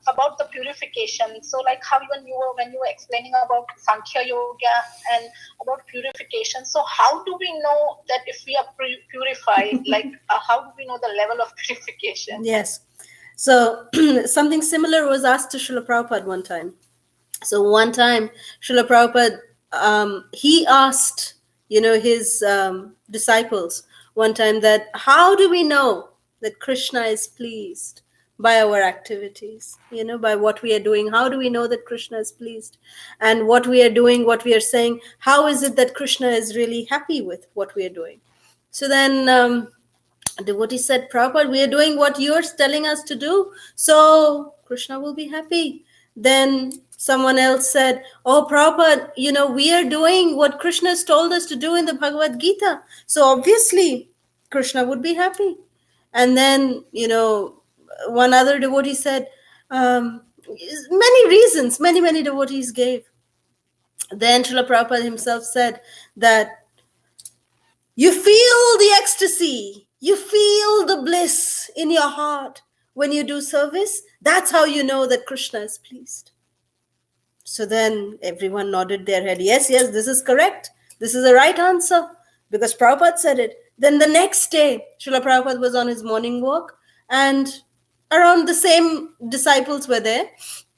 about the purification. So, like how when you were explaining about Sankhya Yoga and about purification. So, how do we know that if we are purified? Like, how do we know the level of purification? Yes. So something similar was asked to Srila Prabhupada one time. So one time, Srila Prabhupada, he asked, his disciples one time that how do we know that Krishna is pleased by our activities, by what we are doing? How do we know that Krishna is pleased? And what we are doing, what we are saying, how is it that Krishna is really happy with what we are doing? So then devotee said, Prabhupada, we are doing what you're telling us to do, so Krishna will be happy. Then someone else said, oh, Prabhupada, we are doing what Krishna has told us to do in the Bhagavad Gita, so obviously Krishna would be happy. And then, one other devotee said, many reasons, many devotees gave. Then Srila Prabhupada himself said that you feel the ecstasy, you feel the bliss in your heart when you do service. That's how you know that Krishna is pleased. So then everyone nodded their head. Yes, this is correct. This is the right answer because Prabhupada said it. Then the next day, Srila Prabhupada was on his morning walk and around the same disciples were there.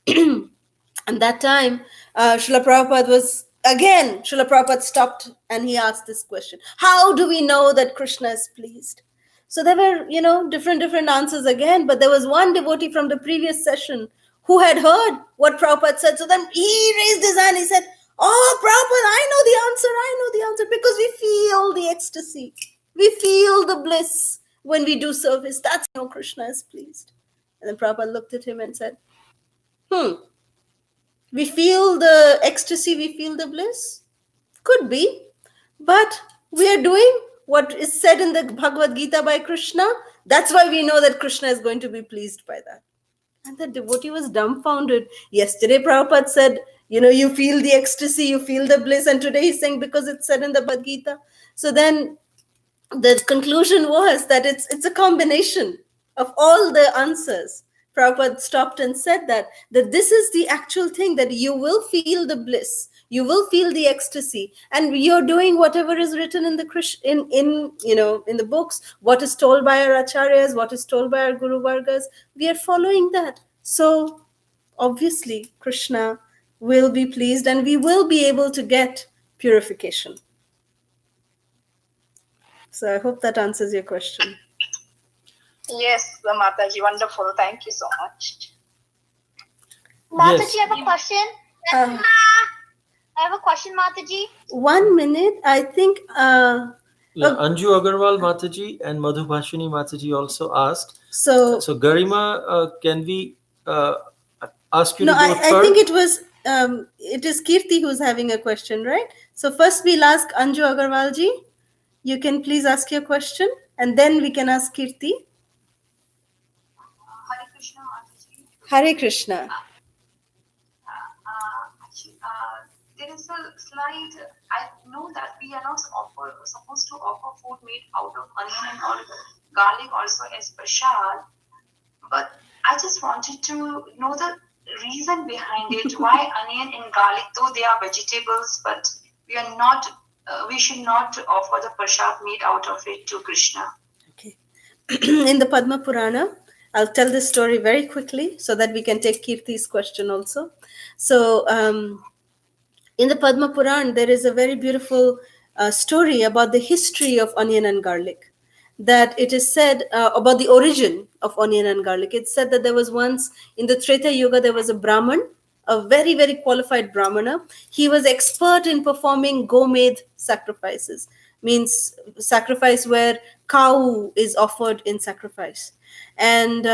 And that time, Srila Prabhupada stopped and he asked this question. How do we know that Krishna is pleased? So there were, different answers again, but there was one devotee from the previous session who had heard what Prabhupada said. So then he raised his hand. He said, oh, Prabhupada, I know the answer because we feel the ecstasy. We feel the bliss when we do service. That's how Krishna is pleased. And then Prabhupada looked at him and said, we feel the ecstasy, we feel the bliss? Could be. But we are doing what is said in the Bhagavad Gita by Krishna. That's why we know that Krishna is going to be pleased by that. And the devotee was dumbfounded. Yesterday Prabhupada said, you feel the ecstasy, you feel the bliss. And today he's saying because it's said in the Bhagavad Gita. So then the conclusion was that it's a combination of all the answers. Prabhupada stopped and said that this is the actual thing, that you will feel the bliss, you will feel the ecstasy, and you're doing whatever is written in the books, what is told by our acharyas, what is told by our Guru Vargas. We are following that. So obviously Krishna will be pleased and we will be able to get purification. So I hope that answers your question. Yes, Mataji, wonderful. Thank you so much. Mataji, I have a question. I have a question, Mataji. 1 minute, I think. Anju Agarwal Mataji and Madhubhashini Mataji also asked. So Garima, can we ask you to go third? I think it was it is Kirti who's having a question, right? So first we'll ask Anju Agarwalji. You can please ask your question, and then we can ask Kirti. Hare Krishna, Mataji. Hare Krishna. Actually, there is a slide. I know that we are not supposed to offer food made out of onion and or garlic also as prasad. But I just wanted to know the reason behind it. Why onion and garlic, though they are vegetables, but we are not. We should not offer the prasad made out of it to Krishna. Okay. In the Padma Purana, I'll tell this story very quickly so that we can take Kirti's question also. So, in the Padma Puran, there is a very beautiful story about the history of onion and garlic. That it is said about the origin of onion and garlic. It's said that there was once in the Treta Yuga, there was a Brahman, a very, very qualified Brahmana. He was expert in performing gomad sacrifices, means sacrifice where cow is offered in sacrifice. And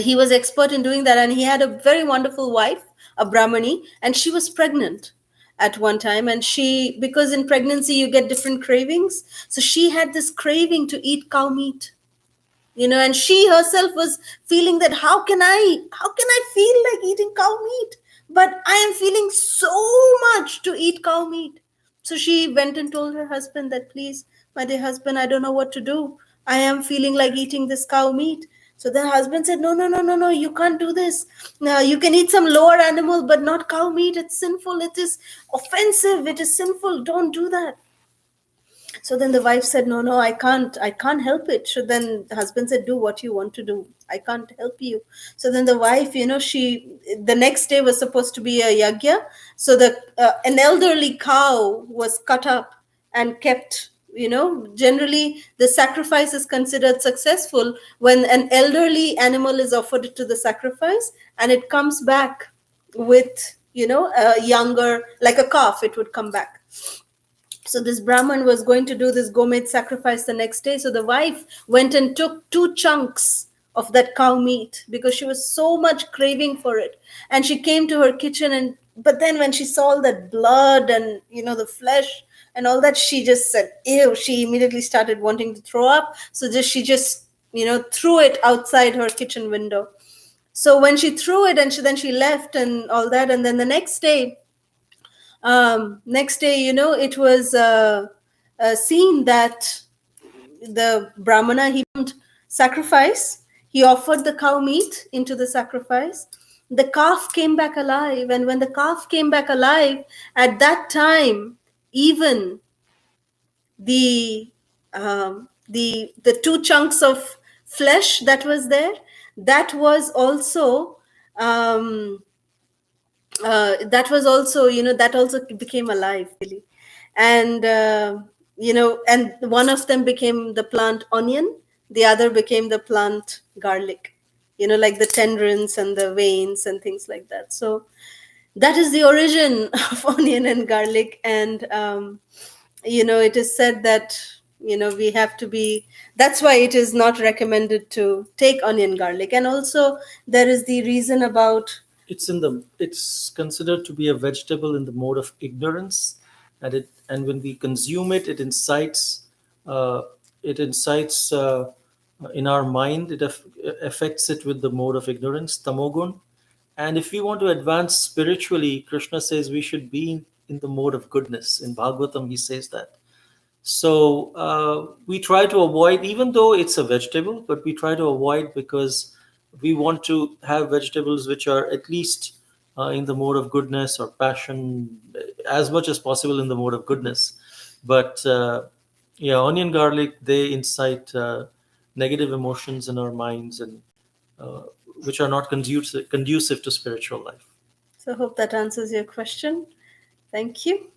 he was expert in doing that, and he had a very wonderful wife, a Brahmani, and she was pregnant at one time. And she, because in pregnancy you get different cravings, so she had this craving to eat cow meat, and she herself was feeling that how can I feel like eating cow meat, but I am feeling so much to eat cow meat. So she went and told her husband that, please, my dear husband, I don't know what to do, I am feeling like eating this cow meat. So the husband said, no, no, no, no, no, you can't do this. Now you can eat some lower animal, but not cow meat. It's sinful, it is offensive, it is sinful, don't do that. So then the wife said, no, I can't help it. So then the husband said, do what you want to do, I can't help you. So then the wife, the next day was supposed to be a yagya. So an elderly cow was cut up and kept. Generally the sacrifice is considered successful when an elderly animal is offered to the sacrifice and it comes back with, a younger, like a calf, it would come back. So this Brahman was going to do this gomad sacrifice the next day. So the wife went and took 2 chunks of that cow meat because she was so much craving for it. And she came to her kitchen, but then when she saw all that blood and, the flesh and all that, she just said, ew, she immediately started wanting to throw up. So she just, threw it outside her kitchen window. So when she threw it, and then she left and all that. And then the next day, it was seen that the Brahmana, he sacrifice, he offered the cow meat into the sacrifice. The calf came back alive, and when the calf came back alive, at that time, even the 2 chunks of flesh that was there, that was also that also became alive, really. And and one of them became the plant onion, the other became the plant garlic, like the tendrils and the veins and things like that. So that is the origin of onion and garlic. And it is said that we have to be, that's why it is not recommended to take onion garlic. And also there is the reason about, it's considered to be a vegetable in the mode of ignorance, and when we consume it, it incites in our mind, it affects it with the mode of ignorance, tamogun. And if we want to advance spiritually, Krishna says we should be in the mode of goodness. In Bhagavatam he says that. So we try to avoid, even though it's a vegetable, but we try to avoid because we want to have vegetables which are at least in the mode of goodness or passion, as much as possible in the mode of goodness. But onion, garlic, they incite negative emotions in our minds, and which are not conducive to spiritual life. So I hope that answers your question. Thank you.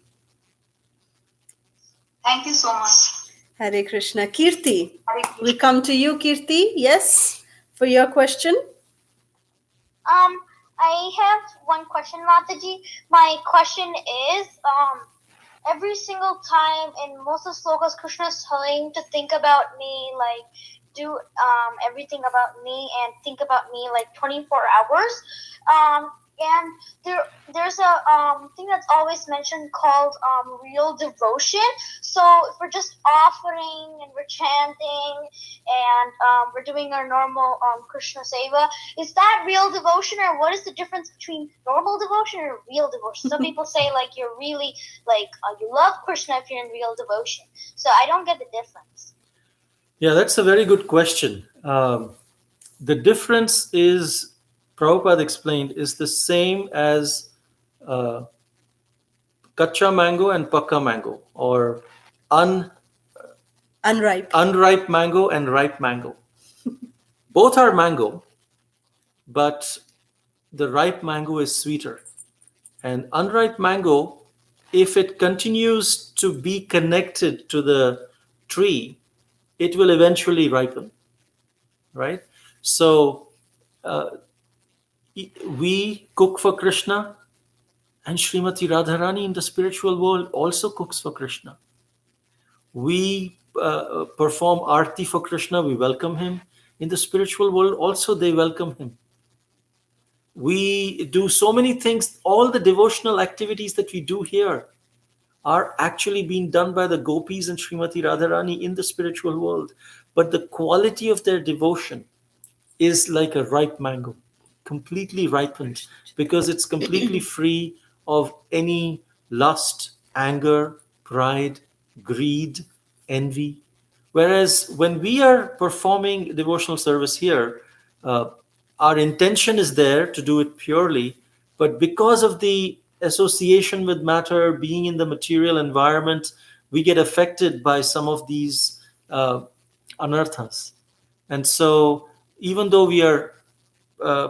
Thank you so much. Hare Krishna. Kirti, Hare Krishna. we come to you, Kirti. Yes, for your question. I have one question, Mataji. My question is, every single time in most of the slokas, Krishna is telling to think about me, like do everything about me and think about me like 24 hours. And there's a thing that's always mentioned called real devotion. So if we're just offering and we're chanting and we're doing our normal Krishna seva, is that real devotion, or what is the difference between normal devotion and real devotion? Some people say like you're really like you love Krishna if you're in real devotion. So I don't get the difference. Yeah, that's a very good question. The difference is, Prabhupada explained, is the same as uh, kacha mango and pakka mango, or Unripe. unripe mango and ripe mango. Both are mango, but the ripe mango is sweeter. And unripe mango, if it continues to be connected to the tree, it will eventually ripen, right? So we cook for Krishna, and Srimati Radharani in the spiritual world also cooks for Krishna. We perform arti for Krishna, we welcome him. In the spiritual world also they welcome him. We do so many things. All the devotional activities that we do here are actually being done by the gopis and Srimati Radharani in the spiritual world. But the quality of their devotion is like a ripe mango, completely ripened, because it's completely free of any lust, anger, pride, greed, envy. Whereas when we are performing devotional service here, uh, our intention is there to do it purely, but because of the association with matter, being in the material environment, we get affected by some of these anarthas. And so, even though we are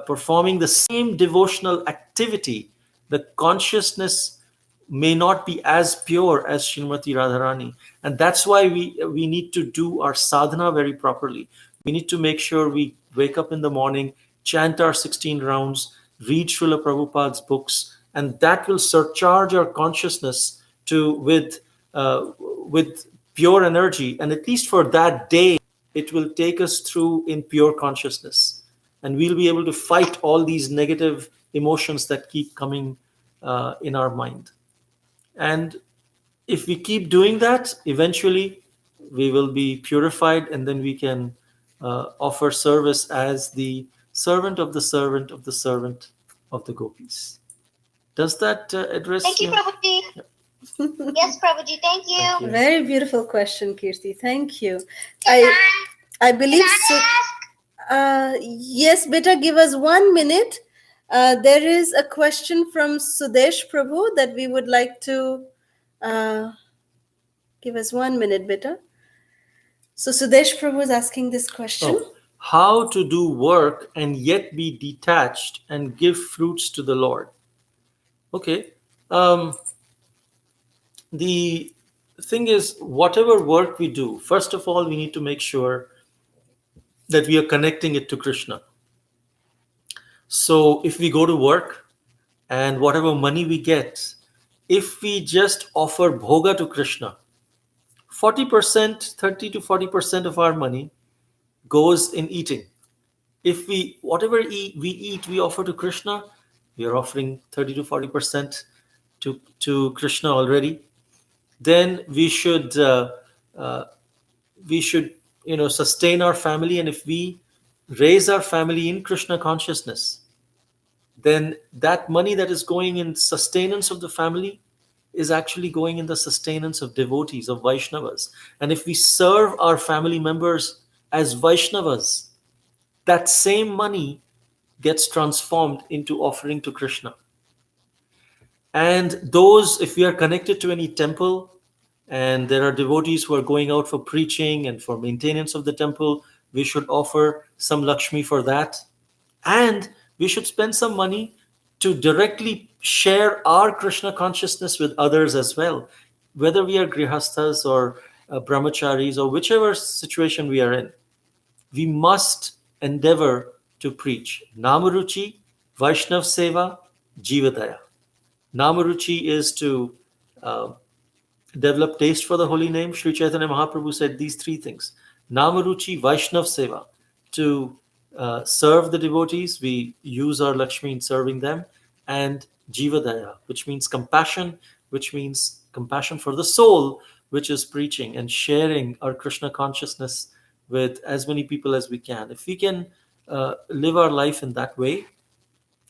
performing the same devotional activity, the consciousness may not be as pure as Srimati Radharani. And that's why we need to do our sadhana very properly. We need to make sure we wake up in the morning, chant our 16 rounds, read Srila Prabhupada's books, and that will surcharge our consciousness to with pure energy. And at least for that day, it will take us through in pure consciousness, and we'll be able to fight all these negative emotions that keep coming in our mind. And if we keep doing that, eventually we will be purified, and then we can offer service as the servant of the servant of the servant of the gopis. Does that address? Thank you, Prabhuji. Yes, Prabhuji. Thank you. Thank you. Very beautiful question, Kirti. Thank you. Can I believe I ask? yes, beta, give us 1 minute. There is a question from Sudesh Prabhu that we would like to give us 1 minute, beta. So Sudesh Prabhu is asking this question. Oh, how to do work and yet be detached and give fruits to the Lord. Okay. The thing is, whatever work we do, first of all, we need to make sure that we are connecting it to Krishna. So if we go to work and whatever money we get, if we just offer bhoga to Krishna, 40%, 30 to 40% of our money goes in eating. If whatever we eat, we offer to Krishna, we are offering 30 to 40% to Krishna already. Then we should sustain our family, and if we raise our family in Krishna consciousness, then that money that is going in sustenance of the family is actually going in the sustenance of devotees, of Vaishnavas. And if we serve our family members as Vaishnavas, that same money gets transformed into offering to Krishna. And those, if we are connected to any temple and there are devotees who are going out for preaching and for maintenance of the temple, we should offer some Lakshmi for that. And we should spend some money to directly share our Krishna consciousness with others as well, whether we are grihasthas or brahmacharis or whichever situation we are in. We must endeavor to preach Namaruchi, Vaishnav Seva, Jivadaya. Namaruchi is to develop taste for the holy name. Sri Chaitanya Mahaprabhu said these three things. Namaruchi, Vaishnav Seva, to serve the devotees. We use our Lakshmi in serving them. and Jivadaya, which means compassion, which means compassion for the soul, which is preaching and sharing our Krishna consciousness with as many people as we can. If we can live our life in that way,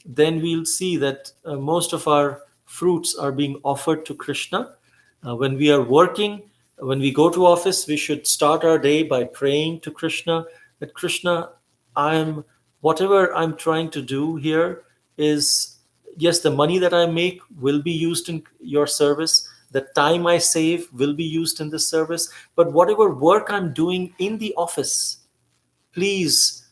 then we'll see that most of our fruits are being offered to Krishna. When we are working, when we go to office, we should start our day by praying to Krishna that Krishna, I'm whatever I'm trying to do here is, yes, the money that I make will be used in your service. The time I save will be used in this service. But whatever work I'm doing in the office, please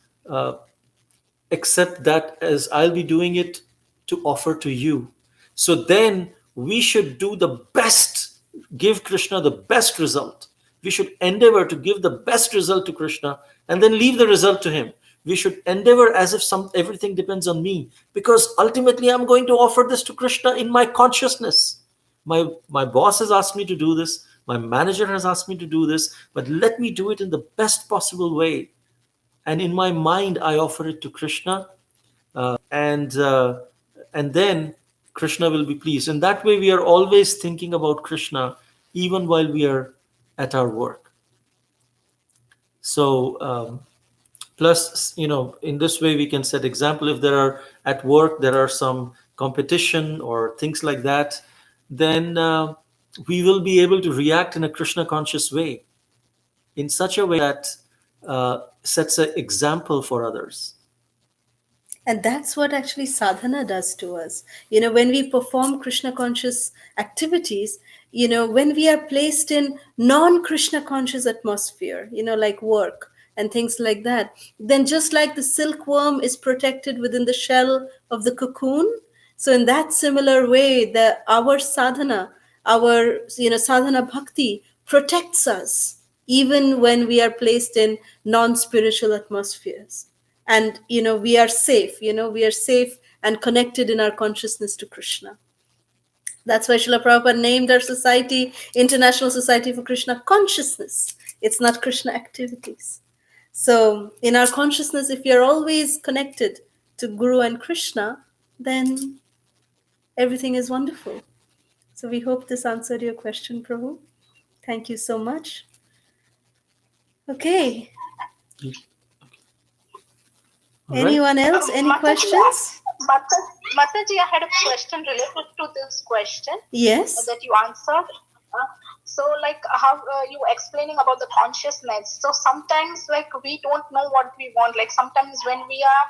accept that as I'll be doing it to offer to you. So then we should do the best, give Krishna the best result. We should endeavor to give the best result to Krishna and then leave the result to him. We should endeavor as if everything depends on me, because ultimately I'm going to offer this to Krishna in my consciousness. My boss has asked me to do this, my manager has asked me to do this, but let me do it in the best possible way. And in my mind I offer it to Krishna, and then Krishna will be pleased. And that way we are always thinking about Krishna even while we are at our work. So plus, in this way we can set example. If there are at work there are some competition or things like that, then we will be able to react in a Krishna conscious way, in such a way that sets an example for others. And that's what actually sadhana does to us. When we perform Krishna conscious activities, when we are placed in non Krishna conscious atmosphere, like work and things like that, then just like the silkworm is protected within the shell of the cocoon, so in that similar way, our sadhana, our sadhana bhakti protects us even when we are placed in non spiritual atmospheres. And we are safe, we are safe and connected in our consciousness to Krishna. That's why Srila Prabhupada named our society International Society for Krishna Consciousness. It's not Krishna activities. So in our consciousness, if we are always connected to Guru and Krishna, then everything is wonderful. So we hope this answered your question, Prabhu. Thank you so much. Okay. All right. Anyone else? Any questions? Mataji, I had a question related to this question. Yes. That you answered. So, like how you explaining about the consciousness. So sometimes, like we don't know what we want. Like sometimes when we are,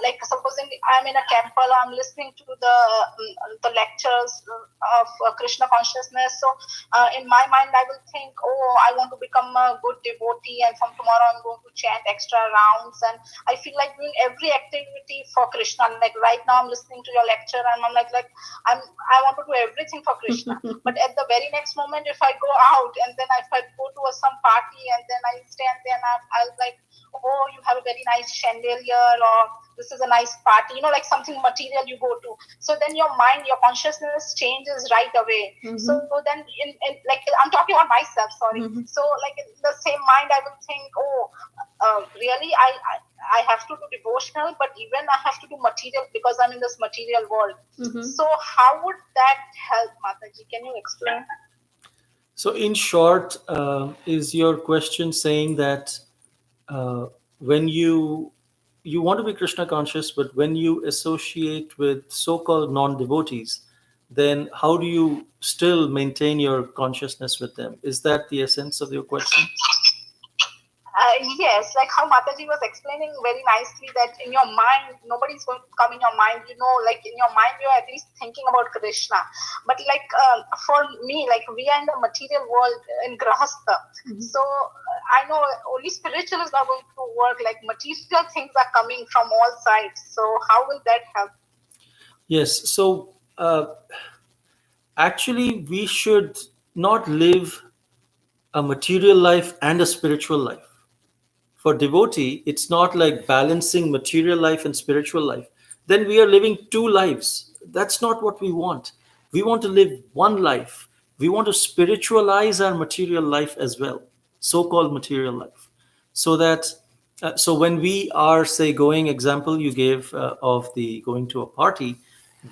like supposing I'm in a temple, I'm listening to the lectures of Krishna consciousness. So in my mind, I will think, oh, I want to become a good devotee, and from tomorrow I'm going to chant extra rounds. And I feel like doing every activity for Krishna. Like right now, I'm listening to your lecture, and I'm like I want to do everything for Krishna. But at the very next moment, if I go out and then if I go to some party and then I stand there and I'll like, oh, you have a very nice chandelier, or this is a nice party, like something material you go to. So then your mind, your consciousness changes right away. Mm-hmm. So then in like I'm talking about myself, sorry. Mm-hmm. So like in the same mind, I will think, oh, really I have to do devotional, but even I have to do material because I'm in this material world. Mm-hmm. So how would that help, Mataji? Can you explain? So in short, is your question saying that when you want to be Krishna conscious, but when you associate with so-called non-devotees, then how do you still maintain your consciousness with them? Is that the essence of your question? Yes, like how Mataji was explaining very nicely that in your mind, nobody's going to come in your mind, like in your mind, you're at least thinking about Krishna. But like for me, like we are in the material world in Grahastha. Mm-hmm. So I know only spiritual is not going to work, like material things are coming from all sides. So how will that help? Yes, so actually we should not live a material life and a spiritual life. For devotee, it's not like balancing material life and spiritual life. Then we are living two lives. That's not what we want. We want to live one life. We want to spiritualize our material life as well, so-called material life. So that, so when we are, say, going, example you gave of the going to a party,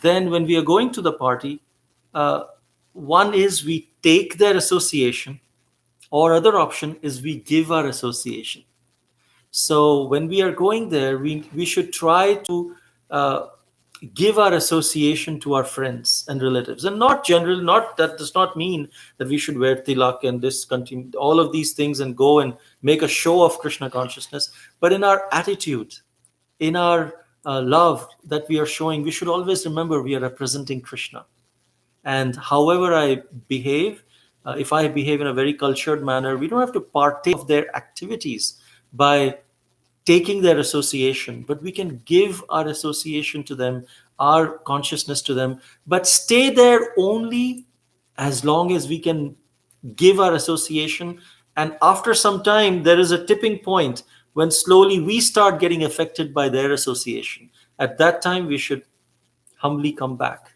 then when we are going to the party, one is we take their association, or other option is we give our association. So when we are going there, we should try to uh, give our association to our friends and relatives, and not general. Not that does not mean that we should wear tilak and discontinue all of these things and go and make a show of Krishna consciousness, but in our attitude, in our love that we are showing, we should always remember we are representing Krishna. And however I behave, if I behave in a very cultured manner, we don't have to partake of their activities by taking their association, but we can give our association to them, our consciousness to them, but stay there only as long as we can give our association. And after some time, there is a tipping point when slowly we start getting affected by their association. At that time, we should humbly come back.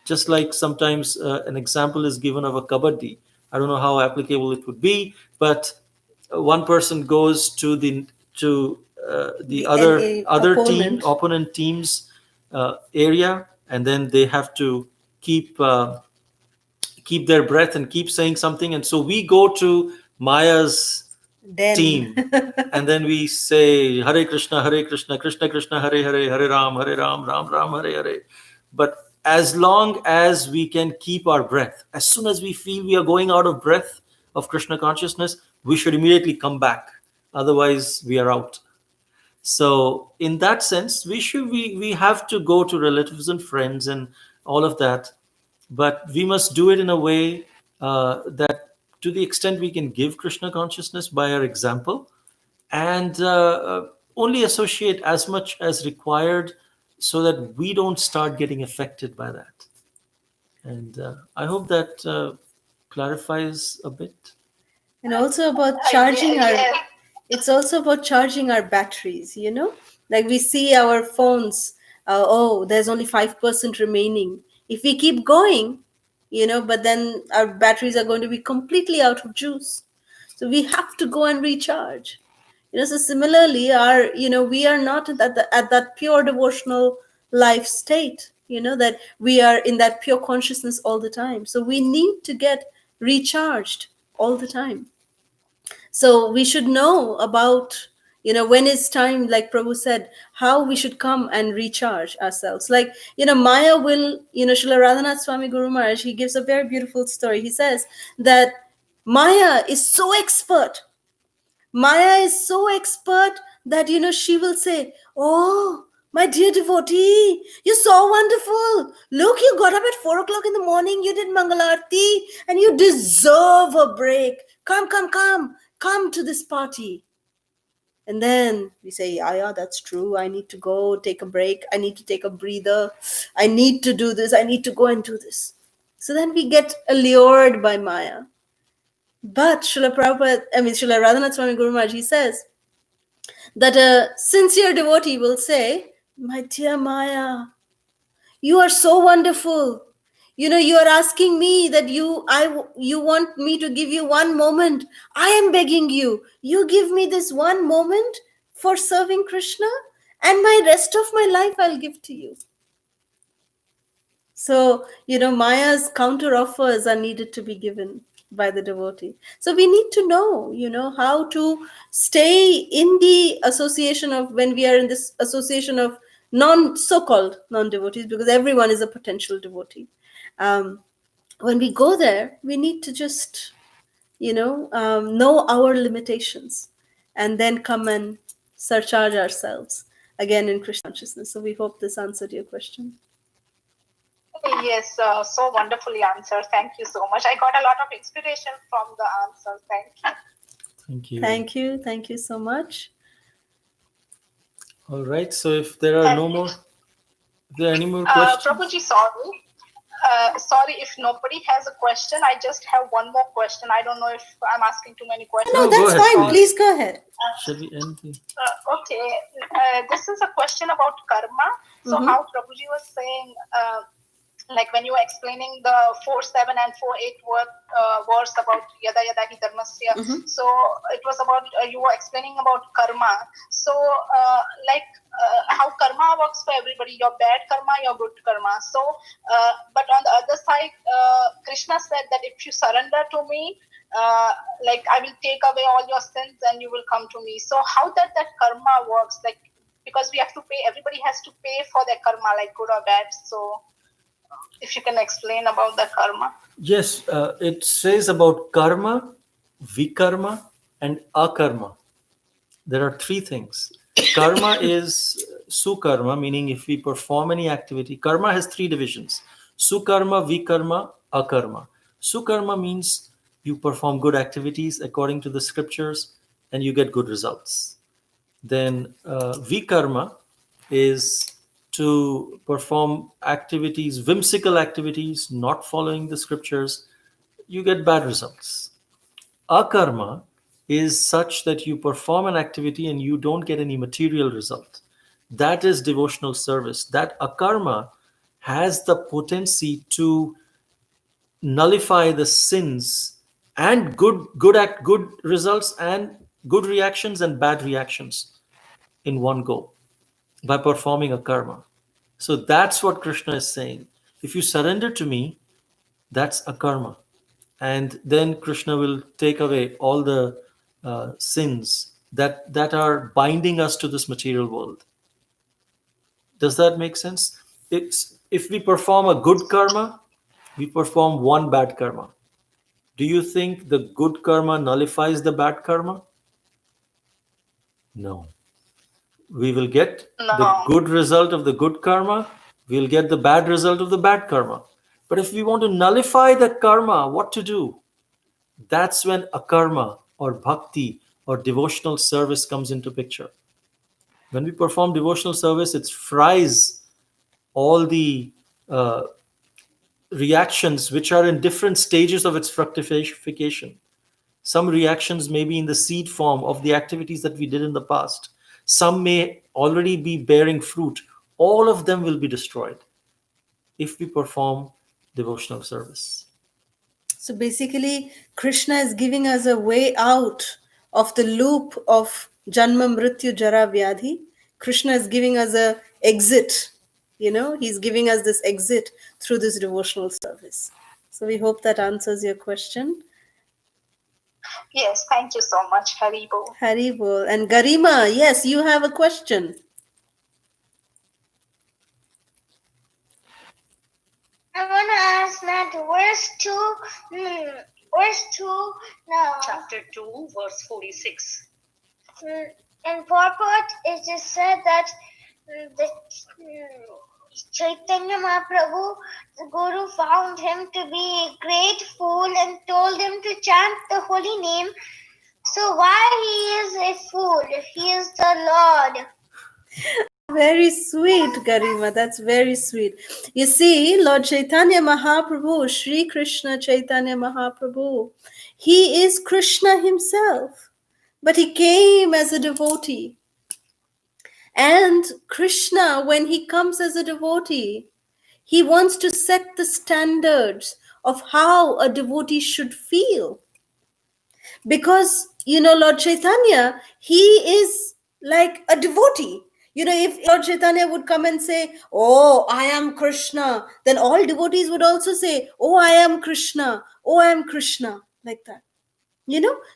Just like sometimes an example is given of a kabaddi. I don't know how applicable it would be, but one person goes to the other team, opponent team's area, and then they have to keep their breath and keep saying something. And so we go to Maya's team, and then we say Hare Krishna, Krishna Krishna, Hare Hare, Hare Ram, Ram Ram, Hare Hare. But as long as we can keep our breath, as soon as we feel we are going out of breath of Krishna consciousness, we should immediately come back. Otherwise, we are out. So in that sense, we have to go to relatives and friends and all of that, but we must do it in a way that, to the extent we can give Krishna consciousness by our example, and only associate as much as required, so that we don't start getting affected by that. And I hope that clarifies a bit. And also about charging it's also about charging our batteries, like we see our phones, oh, there's only 5% remaining. If we keep going, but then our batteries are going to be completely out of juice. So we have to go and recharge. So similarly, we are not at that pure devotional life state, that we are in that pure consciousness all the time. So we need to get recharged all the time. So we should know about, when it's time, like Prabhu said, how we should come and recharge ourselves. Like, Maya will, Srila Radhanath Swami Guru Maharaj, he gives a very beautiful story. He says that Maya is so expert. Maya is so expert that, she will say, oh, my dear devotee, you're so wonderful. Look, you got up at 4 o'clock in the morning, you did Mangalarti, and you deserve a break. Come to this party. And then we say, yeah, that's true. I need to go take a break. I need to take a breather. I need to do this. I need to go and do this. So then we get allured by Maya. But Srila Radhanath Swami Guru Maharaj, he says that a sincere devotee will say, my dear Maya, you are so wonderful. You are asking me that you want me to give you one moment. I am begging you. You give me this one moment for serving Krishna, and my rest of my life I'll give to you. So, Maya's counter offers are needed to be given by the devotee. So we need to know, how to stay in the association of, when we are in this association of so-called non-devotees, because everyone is a potential devotee. When we go there, we need to just, know our limitations, and then come and surcharge ourselves again in Krishna consciousness. So we hope this answered your question. Yes, so wonderfully answered. Thank you so much. I got a lot of inspiration from the answer. Thank you. Thank you. Thank you so much. All right. So if there are any more questions? Prabhuji, sorry if nobody has a question. I just have one more question. I don't know if I'm asking too many questions. No, that's fine. Please go ahead. Shall we end? Okay. This is a question about karma. So how Prabhuji was saying, like when you were explaining the 4:7 and 4:8 verse about yada yada hi dharmasya. So it was about you were explaining about karma. So like how karma works for everybody, your bad karma, your good karma. So but on the other side, Krishna said that if you surrender to me, like I will take away all your sins and you will come to me. So how that karma works, like because we have to pay, everybody has to pay for their karma, like good or bad. So if you can explain about the karma. Yes, it says about karma, vikarma, and akarma. There are three things. Karma is sukarma, meaning if we perform any activity. Karma has three divisions: sukarma, vikarma, akarma. Sukarma means you perform good activities according to the scriptures and you get good results. Then vikarma is to perform activities, whimsical activities, not following the scriptures, you get bad results. Akarma is such that you perform an activity and you don't get any material result. That is devotional service. That akarma has the potency to nullify the sins and good results and good reactions and bad reactions in one go by performing a karma. So that's what Krishna is saying. If you surrender to me, that's a karma. And then Krishna will take away all the sins that are binding us to this material world. Does that make sense? It's if we perform a good karma, we perform one bad karma. Do you think the good karma nullifies the bad karma? No. We will get the good result of the good karma, we'll get the bad result of the bad karma. But if we want to nullify the karma, what to do? That's when akarma or bhakti or devotional service comes into picture. When we perform devotional service, it fries all the uh, reactions which are in different stages of its fructification. Some reactions may be in the seed form of the activities that we did in the past. Some may already be bearing fruit. All of them will be destroyed if we perform devotional service. So basically, Krishna is giving us a way out of the loop of Janma Mrityu Jara Vyadhi. Krishna is giving us a exit. He's giving us this exit through this devotional service. So we hope that answers your question. Yes, thank you so much, Haribo. Haribol. And Garima, yes, you have a question. I want to ask that verse 2 now. Chapter 2, verse 46. In purport, it is said that the Chaitanya Mahaprabhu, the Guru, found him to be a great fool and told him to chant the holy name. So why he is a fool? He is the Lord. Very sweet, Garima. That's very sweet. You see, Lord Chaitanya Mahaprabhu, Sri Krishna Chaitanya Mahaprabhu, he is Krishna himself, but he came as a devotee. And Krishna, when he comes as a devotee, he wants to set the standards of how a devotee should feel. Because, Lord Chaitanya, he is like a devotee. If Lord Chaitanya would come and say, "Oh, I am Krishna," then all devotees would also say, "Oh, I am Krishna. Oh, I am Krishna," like that.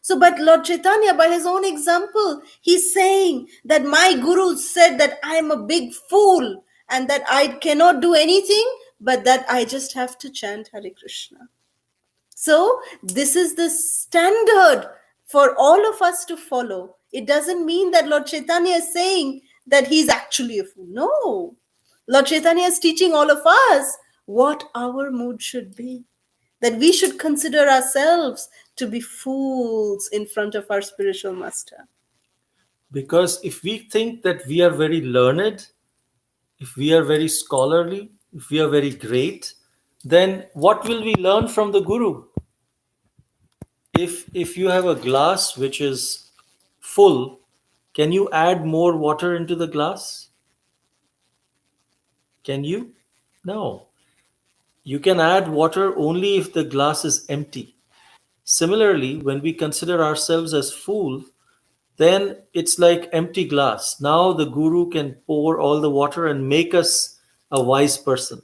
So but Lord Chaitanya, by his own example, he's saying that my guru said that I am a big fool and that I cannot do anything but that I just have to chant Hare Krishna. So this is the standard for all of us to follow. It doesn't mean that Lord Chaitanya is saying that he's actually a fool. No. Lord Chaitanya is teaching all of us what our mood should be. That we should consider ourselves to be fools in front of our spiritual master. Because if we think that we are very learned, if we are very scholarly, if we are very great, then what will we learn from the Guru? If you have a glass which is full, can you add more water into the glass? Can you? No. You can add water only if the glass is empty. Similarly, when we consider ourselves as full, then it's like empty glass. Now the guru can pour all the water and make us a wise person.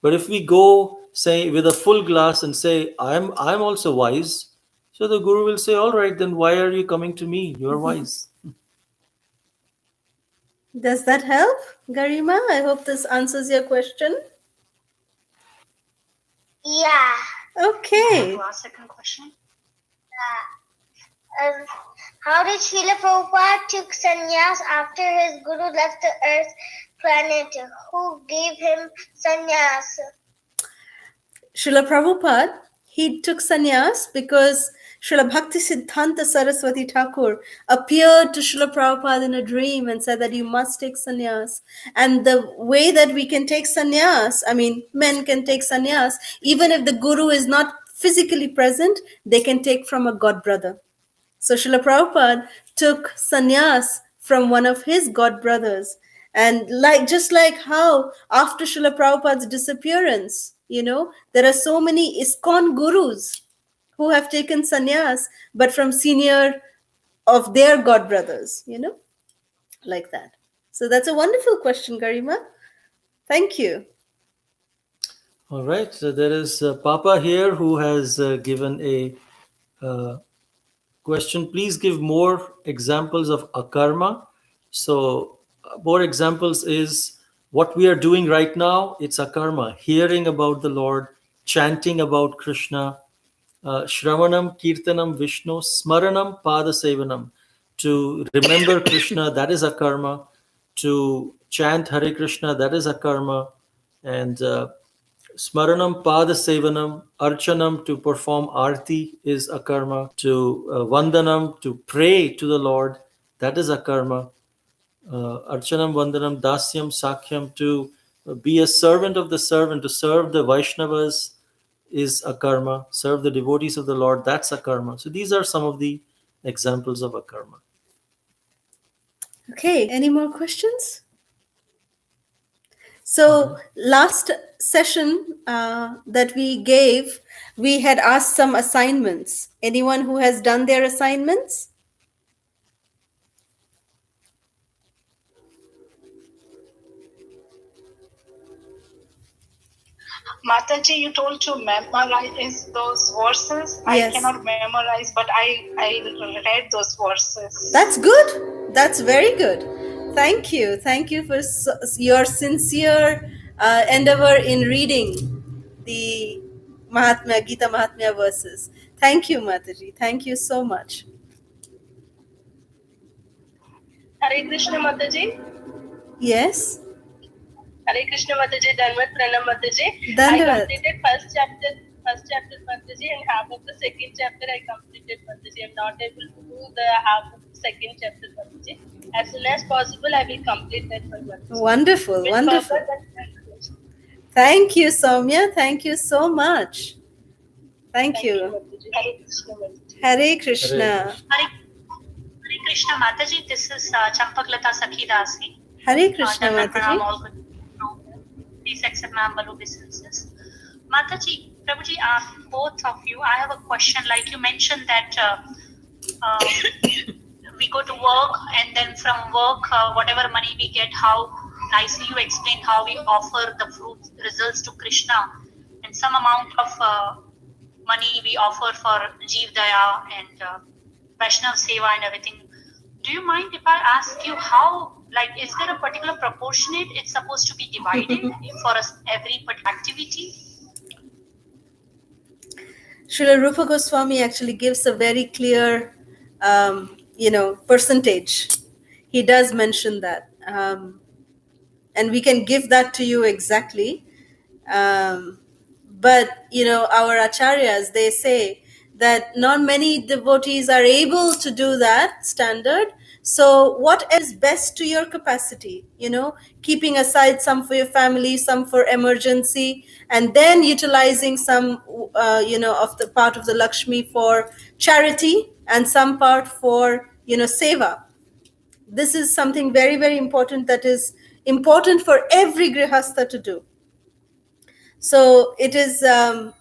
But if we go say with a full glass and say I'm also wise, so the guru will say, all right, then why are you coming to me? You're wise. Does that help, Garima? I hope this answers your question. Yeah. Okay. Second question. How did Srila Prabhupada took sannyas after his guru left the earth planet? Who gave him sannyas? Srila Prabhupada, he took sannyas because Srila Bhakti Siddhanta Saraswati Thakur appeared to Srila Prabhupada in a dream and said that you must take sannyas. And the way that we can take sannyas, I mean, men can take sannyas, even if the guru is not physically present, they can take from a god brother. So Srila Prabhupada took sannyas from one of his god brothers. And just like how after Srila Prabhupada's disappearance, there are so many ISKCON gurus who have taken sannyas, but from senior of their god brothers, like that. So that's a wonderful question, Garima. Thank you. All right. So there is Papa here who has given a question. Please give more examples of akarma. So more examples is what we are doing right now. It's akarma. Hearing about the Lord, chanting about Krishna, Shravanam, Kirtanam, Vishnu, Smaranam, Pada Sevanam. To remember Krishna, that is akarma. To chant Hare Krishna, that is akarma. And Smaranam, Pada Sevanam, Archanam, to perform Arti is akarma. To Vandanam, to pray to the Lord, that is akarma. Archanam, Vandanam, Dasyam, Sakhyam, to be a servant of the servant, to serve the Vaishnavas is akarma. Serve the devotees of the Lord, that's akarma. So these are some of the examples of akarma. Okay, any more questions? So last session that we gave, we had asked some assignments. Anyone who has done their assignments? Mataji, you told to memorize those verses. Yes. I cannot memorize, but I read those verses. That's good. That's very good. Thank you. Thank you for your sincere endeavor in reading the Gita Mahatmya verses. Thank you, Mataji. Thank you so much. Hare Krishna Mataji. Yes. Hare Krishna Mataji, Dhanvat Pranam Mataji. Dandavat. I completed first chapter Mataji, and half of the second chapter I completed Mataji. I'm not able to do the half of the second chapter Mataji. As soon as possible, I will complete that for Mataji. Wonderful, With wonderful. purpose. Thank you, Soumya. Thank you so much. Thank you. Mataji. Hare Krishna Mataji. Hare Krishna. Hare Krishna Mataji, this is Champaklata Sakhi Dasi. Hare Krishna Dhanvat Mataji. Pranam, all good. Please accept my humble obeisances. Mataji, Prabhuji, both of you, I have a question. Like you mentioned that we go to work, and then from work, whatever money we get, how nicely you explained how we offer the fruit results to Krishna, and some amount of money we offer for Jeev Daya and Vaishnav Seva and everything. Do you mind if I ask you how, like, is there a particular proportionate it's supposed to be divided for us every activity? Srila Rupa Goswami actually gives a very clear, percentage. He does mention that. And we can give that to you exactly. But, our acharyas, they say that not many devotees are able to do that standard. So what is best to your capacity, keeping aside some for your family, some for emergency, and then utilizing some, of the part of the Lakshmi for charity and some part for, seva. This is something very, very important that is important for every grihastha to do. So it is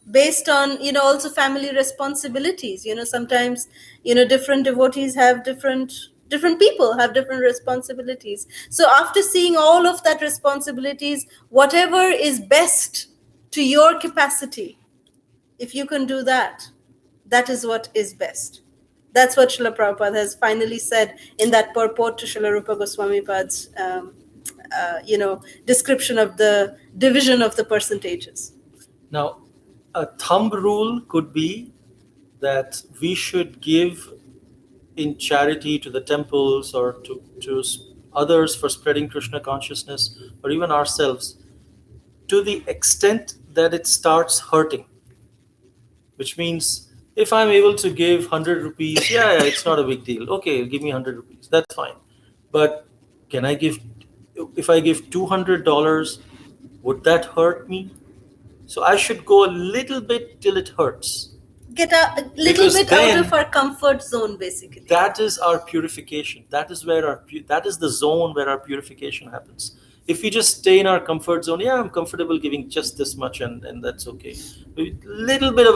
based on, also family responsibilities. Sometimes, different devotees have different people have different responsibilities. So after seeing all of that responsibilities, whatever is best to your capacity, if you can do that, that is what is best. That's what Srila Prabhupada has finally said in that purport to Srila Rupa Goswami Pad's, description of the division of the percentages. Now, a thumb rule could be that we should give in charity to the temples or to others for spreading Krishna consciousness, or even ourselves, to the extent that it starts hurting. Which means if I'm able to give 100 rupees, yeah, it's not a big deal. Okay, give me 100 rupees. That's fine. But can I give, if I give $200, would that hurt me? So I should go a little bit till it hurts. Get a little Because bit out then of our comfort zone, basically. that is our purification. That is where that is the zone where our purification happens. If we just stay in our comfort zone, yeah, I'm comfortable giving just this much, and that's okay. A little bit of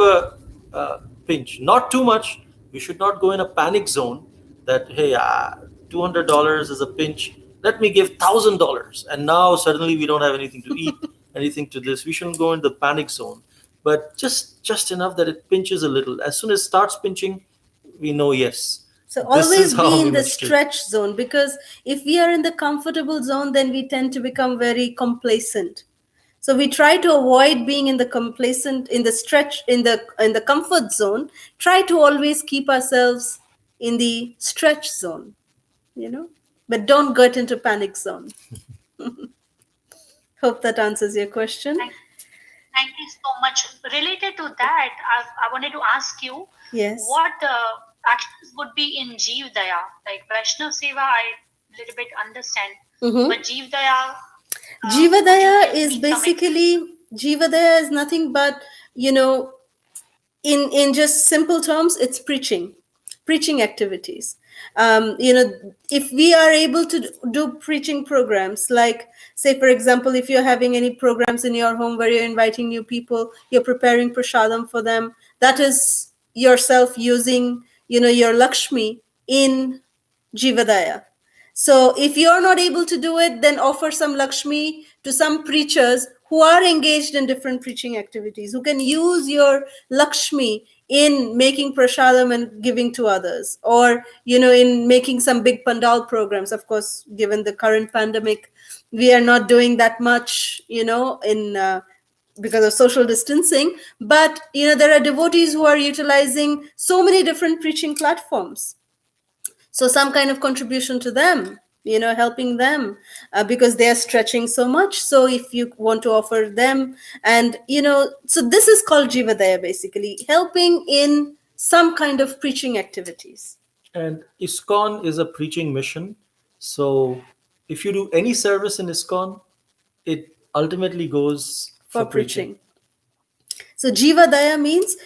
a pinch, not too much. We should not go in a panic zone that, hey, $200 is a pinch. Let me give $1,000, and now suddenly we don't have anything to eat, anything to this. We shouldn't go in the panic zone, but just enough that it pinches a little. As soon as it starts pinching, we know, yes. So This is always how be we in the meditate. stretch zone, because if we are in the comfortable zone, then we tend to become very complacent. So we try to avoid being in the complacent, in the stretch, in the comfort zone. Try to always keep ourselves in the stretch zone, but don't get into panic zone. Hope that answers your question. Thank you so much. Related to that, I wanted to ask you, Yes. what actions would be in Jeev Daya? Like Vaishnav Seva, I little bit understand, but Jeev Daya. Jivadaya is basically, Jivadaya is nothing but, in just simple terms, it's preaching activities. If we are able to do preaching programs, like, say, for example, if you're having any programs in your home where you're inviting new people, you're preparing prasadam for them, that is yourself using, your Lakshmi in Jivadaya. So if you're not able to do it, then offer some Lakshmi to some preachers who are engaged in different preaching activities, who can use your Lakshmi in making prasadam and giving to others, or, in making some big pandal programs. Of course, given the current pandemic, we are not doing that much, because of social distancing. But, there are devotees who are utilizing so many different preaching platforms. So some kind of contribution to them, helping them, because they are stretching so much. So if you want to offer them, and, so this is called Jivadaya, basically, helping in some kind of preaching activities. And ISKCON is a preaching mission. So if you do any service in ISKCON, it ultimately goes for preaching. So Jivadaya means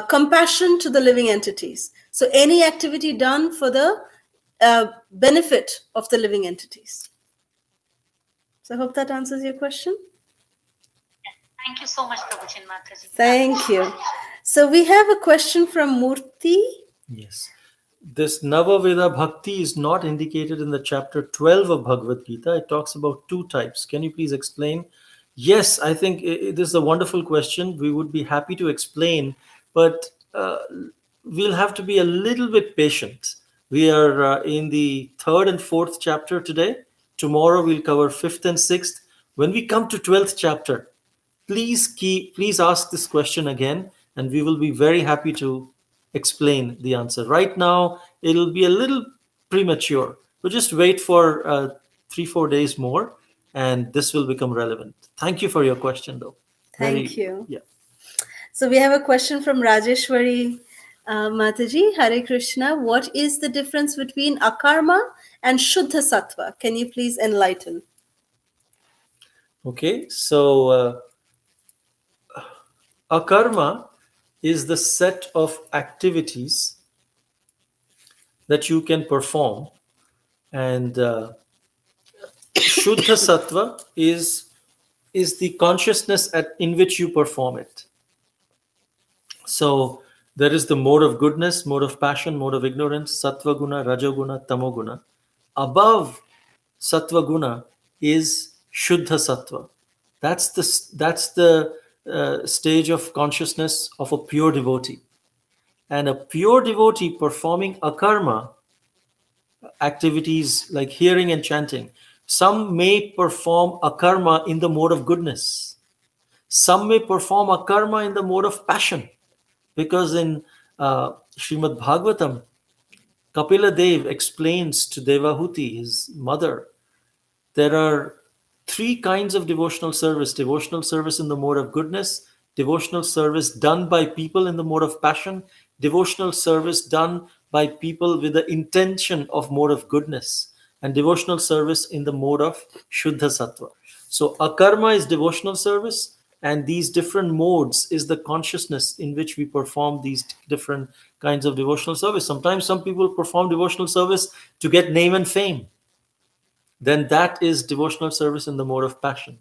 compassion to the living entities. So any activity done for the benefit of the living entities. So I hope that answers your question. Thank you so much, Prabhuji Mataji. Thank you. So we have a question from Murthy. Yes. This Navaveda Bhakti is not indicated in the chapter 12 of Bhagavad Gita. It talks about two types. Can you please explain? Yes, I think this is a wonderful question. We would be happy to explain, but we'll have to be a little bit patient. We are in the third and fourth chapter today. Tomorrow we'll cover fifth and sixth. When we come to 12th chapter, please ask this question again, and we will be very happy to explain the answer. Right now, it'll be a little premature. So just wait for 3-4 days more, and this will become relevant. Thank you for your question, though. Thank you. Yeah. So we have a question from Rajeshwari Mataji. Hare Krishna. What is the difference between akarma and Shuddha Sattva? Can you please enlighten? Okay, so akarma is the set of activities that you can perform, and Shuddha Sattva is is the consciousness in which you perform it. So there is the mode of goodness, mode of passion, mode of ignorance, sattva guna, rajoguna, tamoguna. Above sattva guna is shuddha sattva. That's the stage of consciousness of a pure devotee. And a pure devotee performing akarma activities like hearing and chanting. Some may perform akarma in the mode of goodness. Some may perform akarma in the mode of passion. Because in Srimad Bhagavatam, Kapila Dev explains to Devahuti, his mother, there are three kinds of devotional service in the mode of goodness, devotional service done by people in the mode of passion, devotional service done by people with the intention of mode of goodness, and devotional service in the mode of Shuddha Sattva. So akarma is devotional service, and these different modes is the consciousness in which we perform these different kinds of devotional service. Sometimes some people perform devotional service to get name and fame. Then that is devotional service in the mode of passion.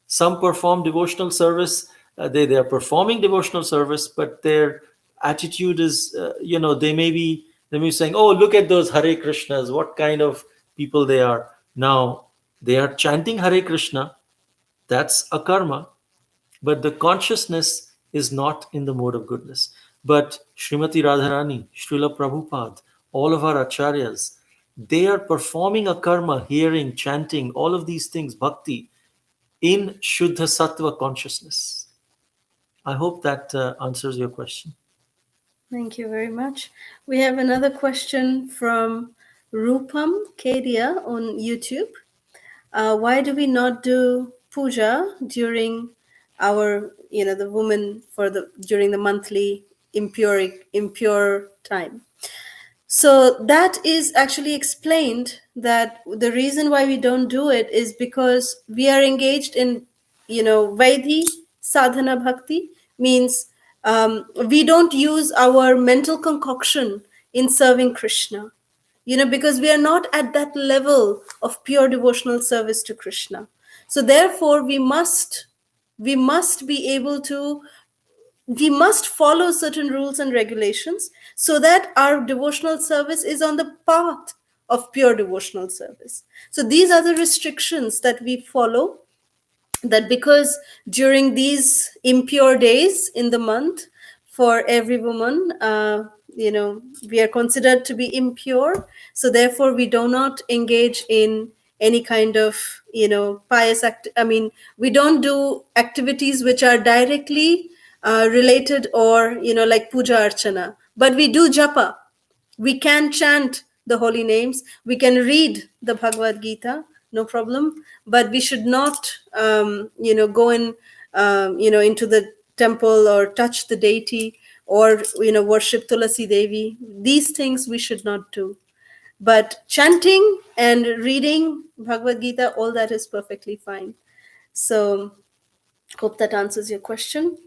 Some perform devotional service, they are performing devotional service, but their attitude is, they may be saying, oh, look at those Hare Krishnas, what kind of people they are. Now, they are chanting Hare Krishna, that's a karma, but the consciousness is not in the mode of goodness. But Srimati Radharani, Srila Prabhupada, all of our acharyas, they are performing a karma, hearing, chanting, all of these things, bhakti, in Shuddha Sattva consciousness. I hope that answers your question. Thank you very much. We have another question from Rupam Kedia on YouTube. Why do we not do puja during our, the woman during the monthly impure time? So that is actually explained that the reason why we don't do it is because we are engaged in, Vaidhi sadhana bhakti, means we don't use our mental concoction in serving Krishna, because we are not at that level of pure devotional service to Krishna. So therefore we must be able to, we must follow certain rules and regulations so that our devotional service is on the path of pure devotional service. So these are the restrictions that we follow, that because during these impure days in the month, for every woman, we are considered to be impure. So therefore we do not engage in any kind of, pious we don't do activities which are directly related, or, like puja archana, but we do japa. We can chant the holy names, we can read the Bhagavad Gita, no problem, but we should not go in into the temple or touch the deity, or worship Tulasi Devi. These things we should not do. But chanting and reading Bhagavad Gita, all that is perfectly fine. So hope that answers your question.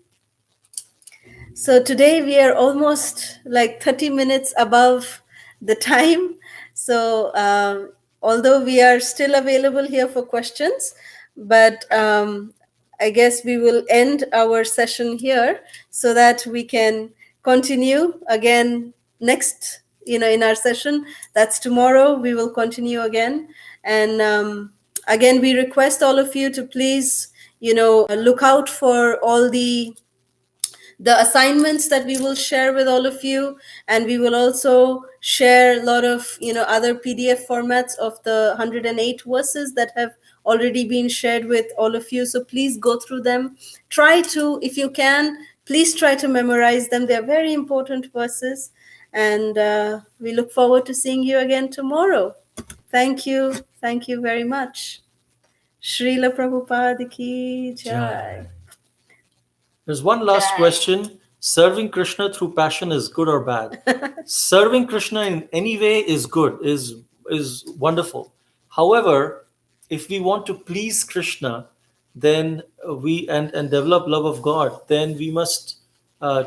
So today we are almost like 30 minutes above the time. So although we are still available here for questions, but I guess we will end our session here so that we can continue again next, in our session. That's tomorrow. We will continue again. And again, we request all of you to please, look out for all the assignments that we will share with all of you, and we will also share a lot of other PDF formats of the 108 verses that have already been shared with all of you. So please go through them. Try to, if you can, please try to memorize them. They are very important verses, and we look forward to seeing you again tomorrow. Thank you very much. Srila Prabhupada ki jai. There's one last question. Serving Krishna through passion is good or bad? Serving Krishna in any way is good, is wonderful. However, if we want to please Krishna, then we and develop love of God, then we must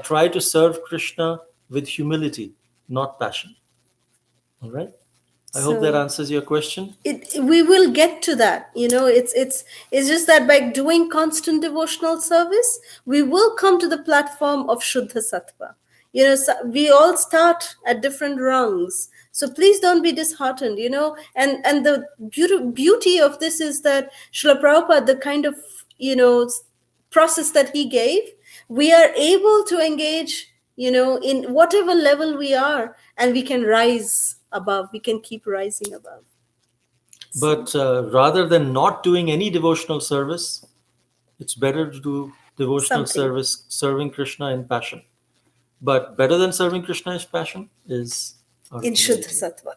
try to serve Krishna with humility, not passion. All right. I hope that answers your question. We will get to that. It's just that by doing constant devotional service, we will come to the platform of Shuddha Sattva. We all start at different rungs, so please don't be disheartened. And the beauty of this is that Srila Prabhupada, the kind of process that he gave, we are able to engage in whatever level we are, and we can rise above, we can keep rising above. But rather than not doing any devotional service, it's better to do devotional service, serving Krishna in passion. But better than serving Krishna in passion is in Shuddha Sattva.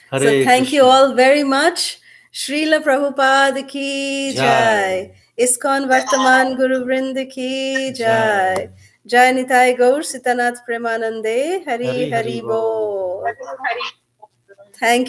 Hare So thank Krishna. you all very much. Srila Prabhupada ki jai. ISKCON Vartaman Guru Vrind ki jai. Jai Nitai Gaur Sitanath Premanande. Hari Hari Bol. Thank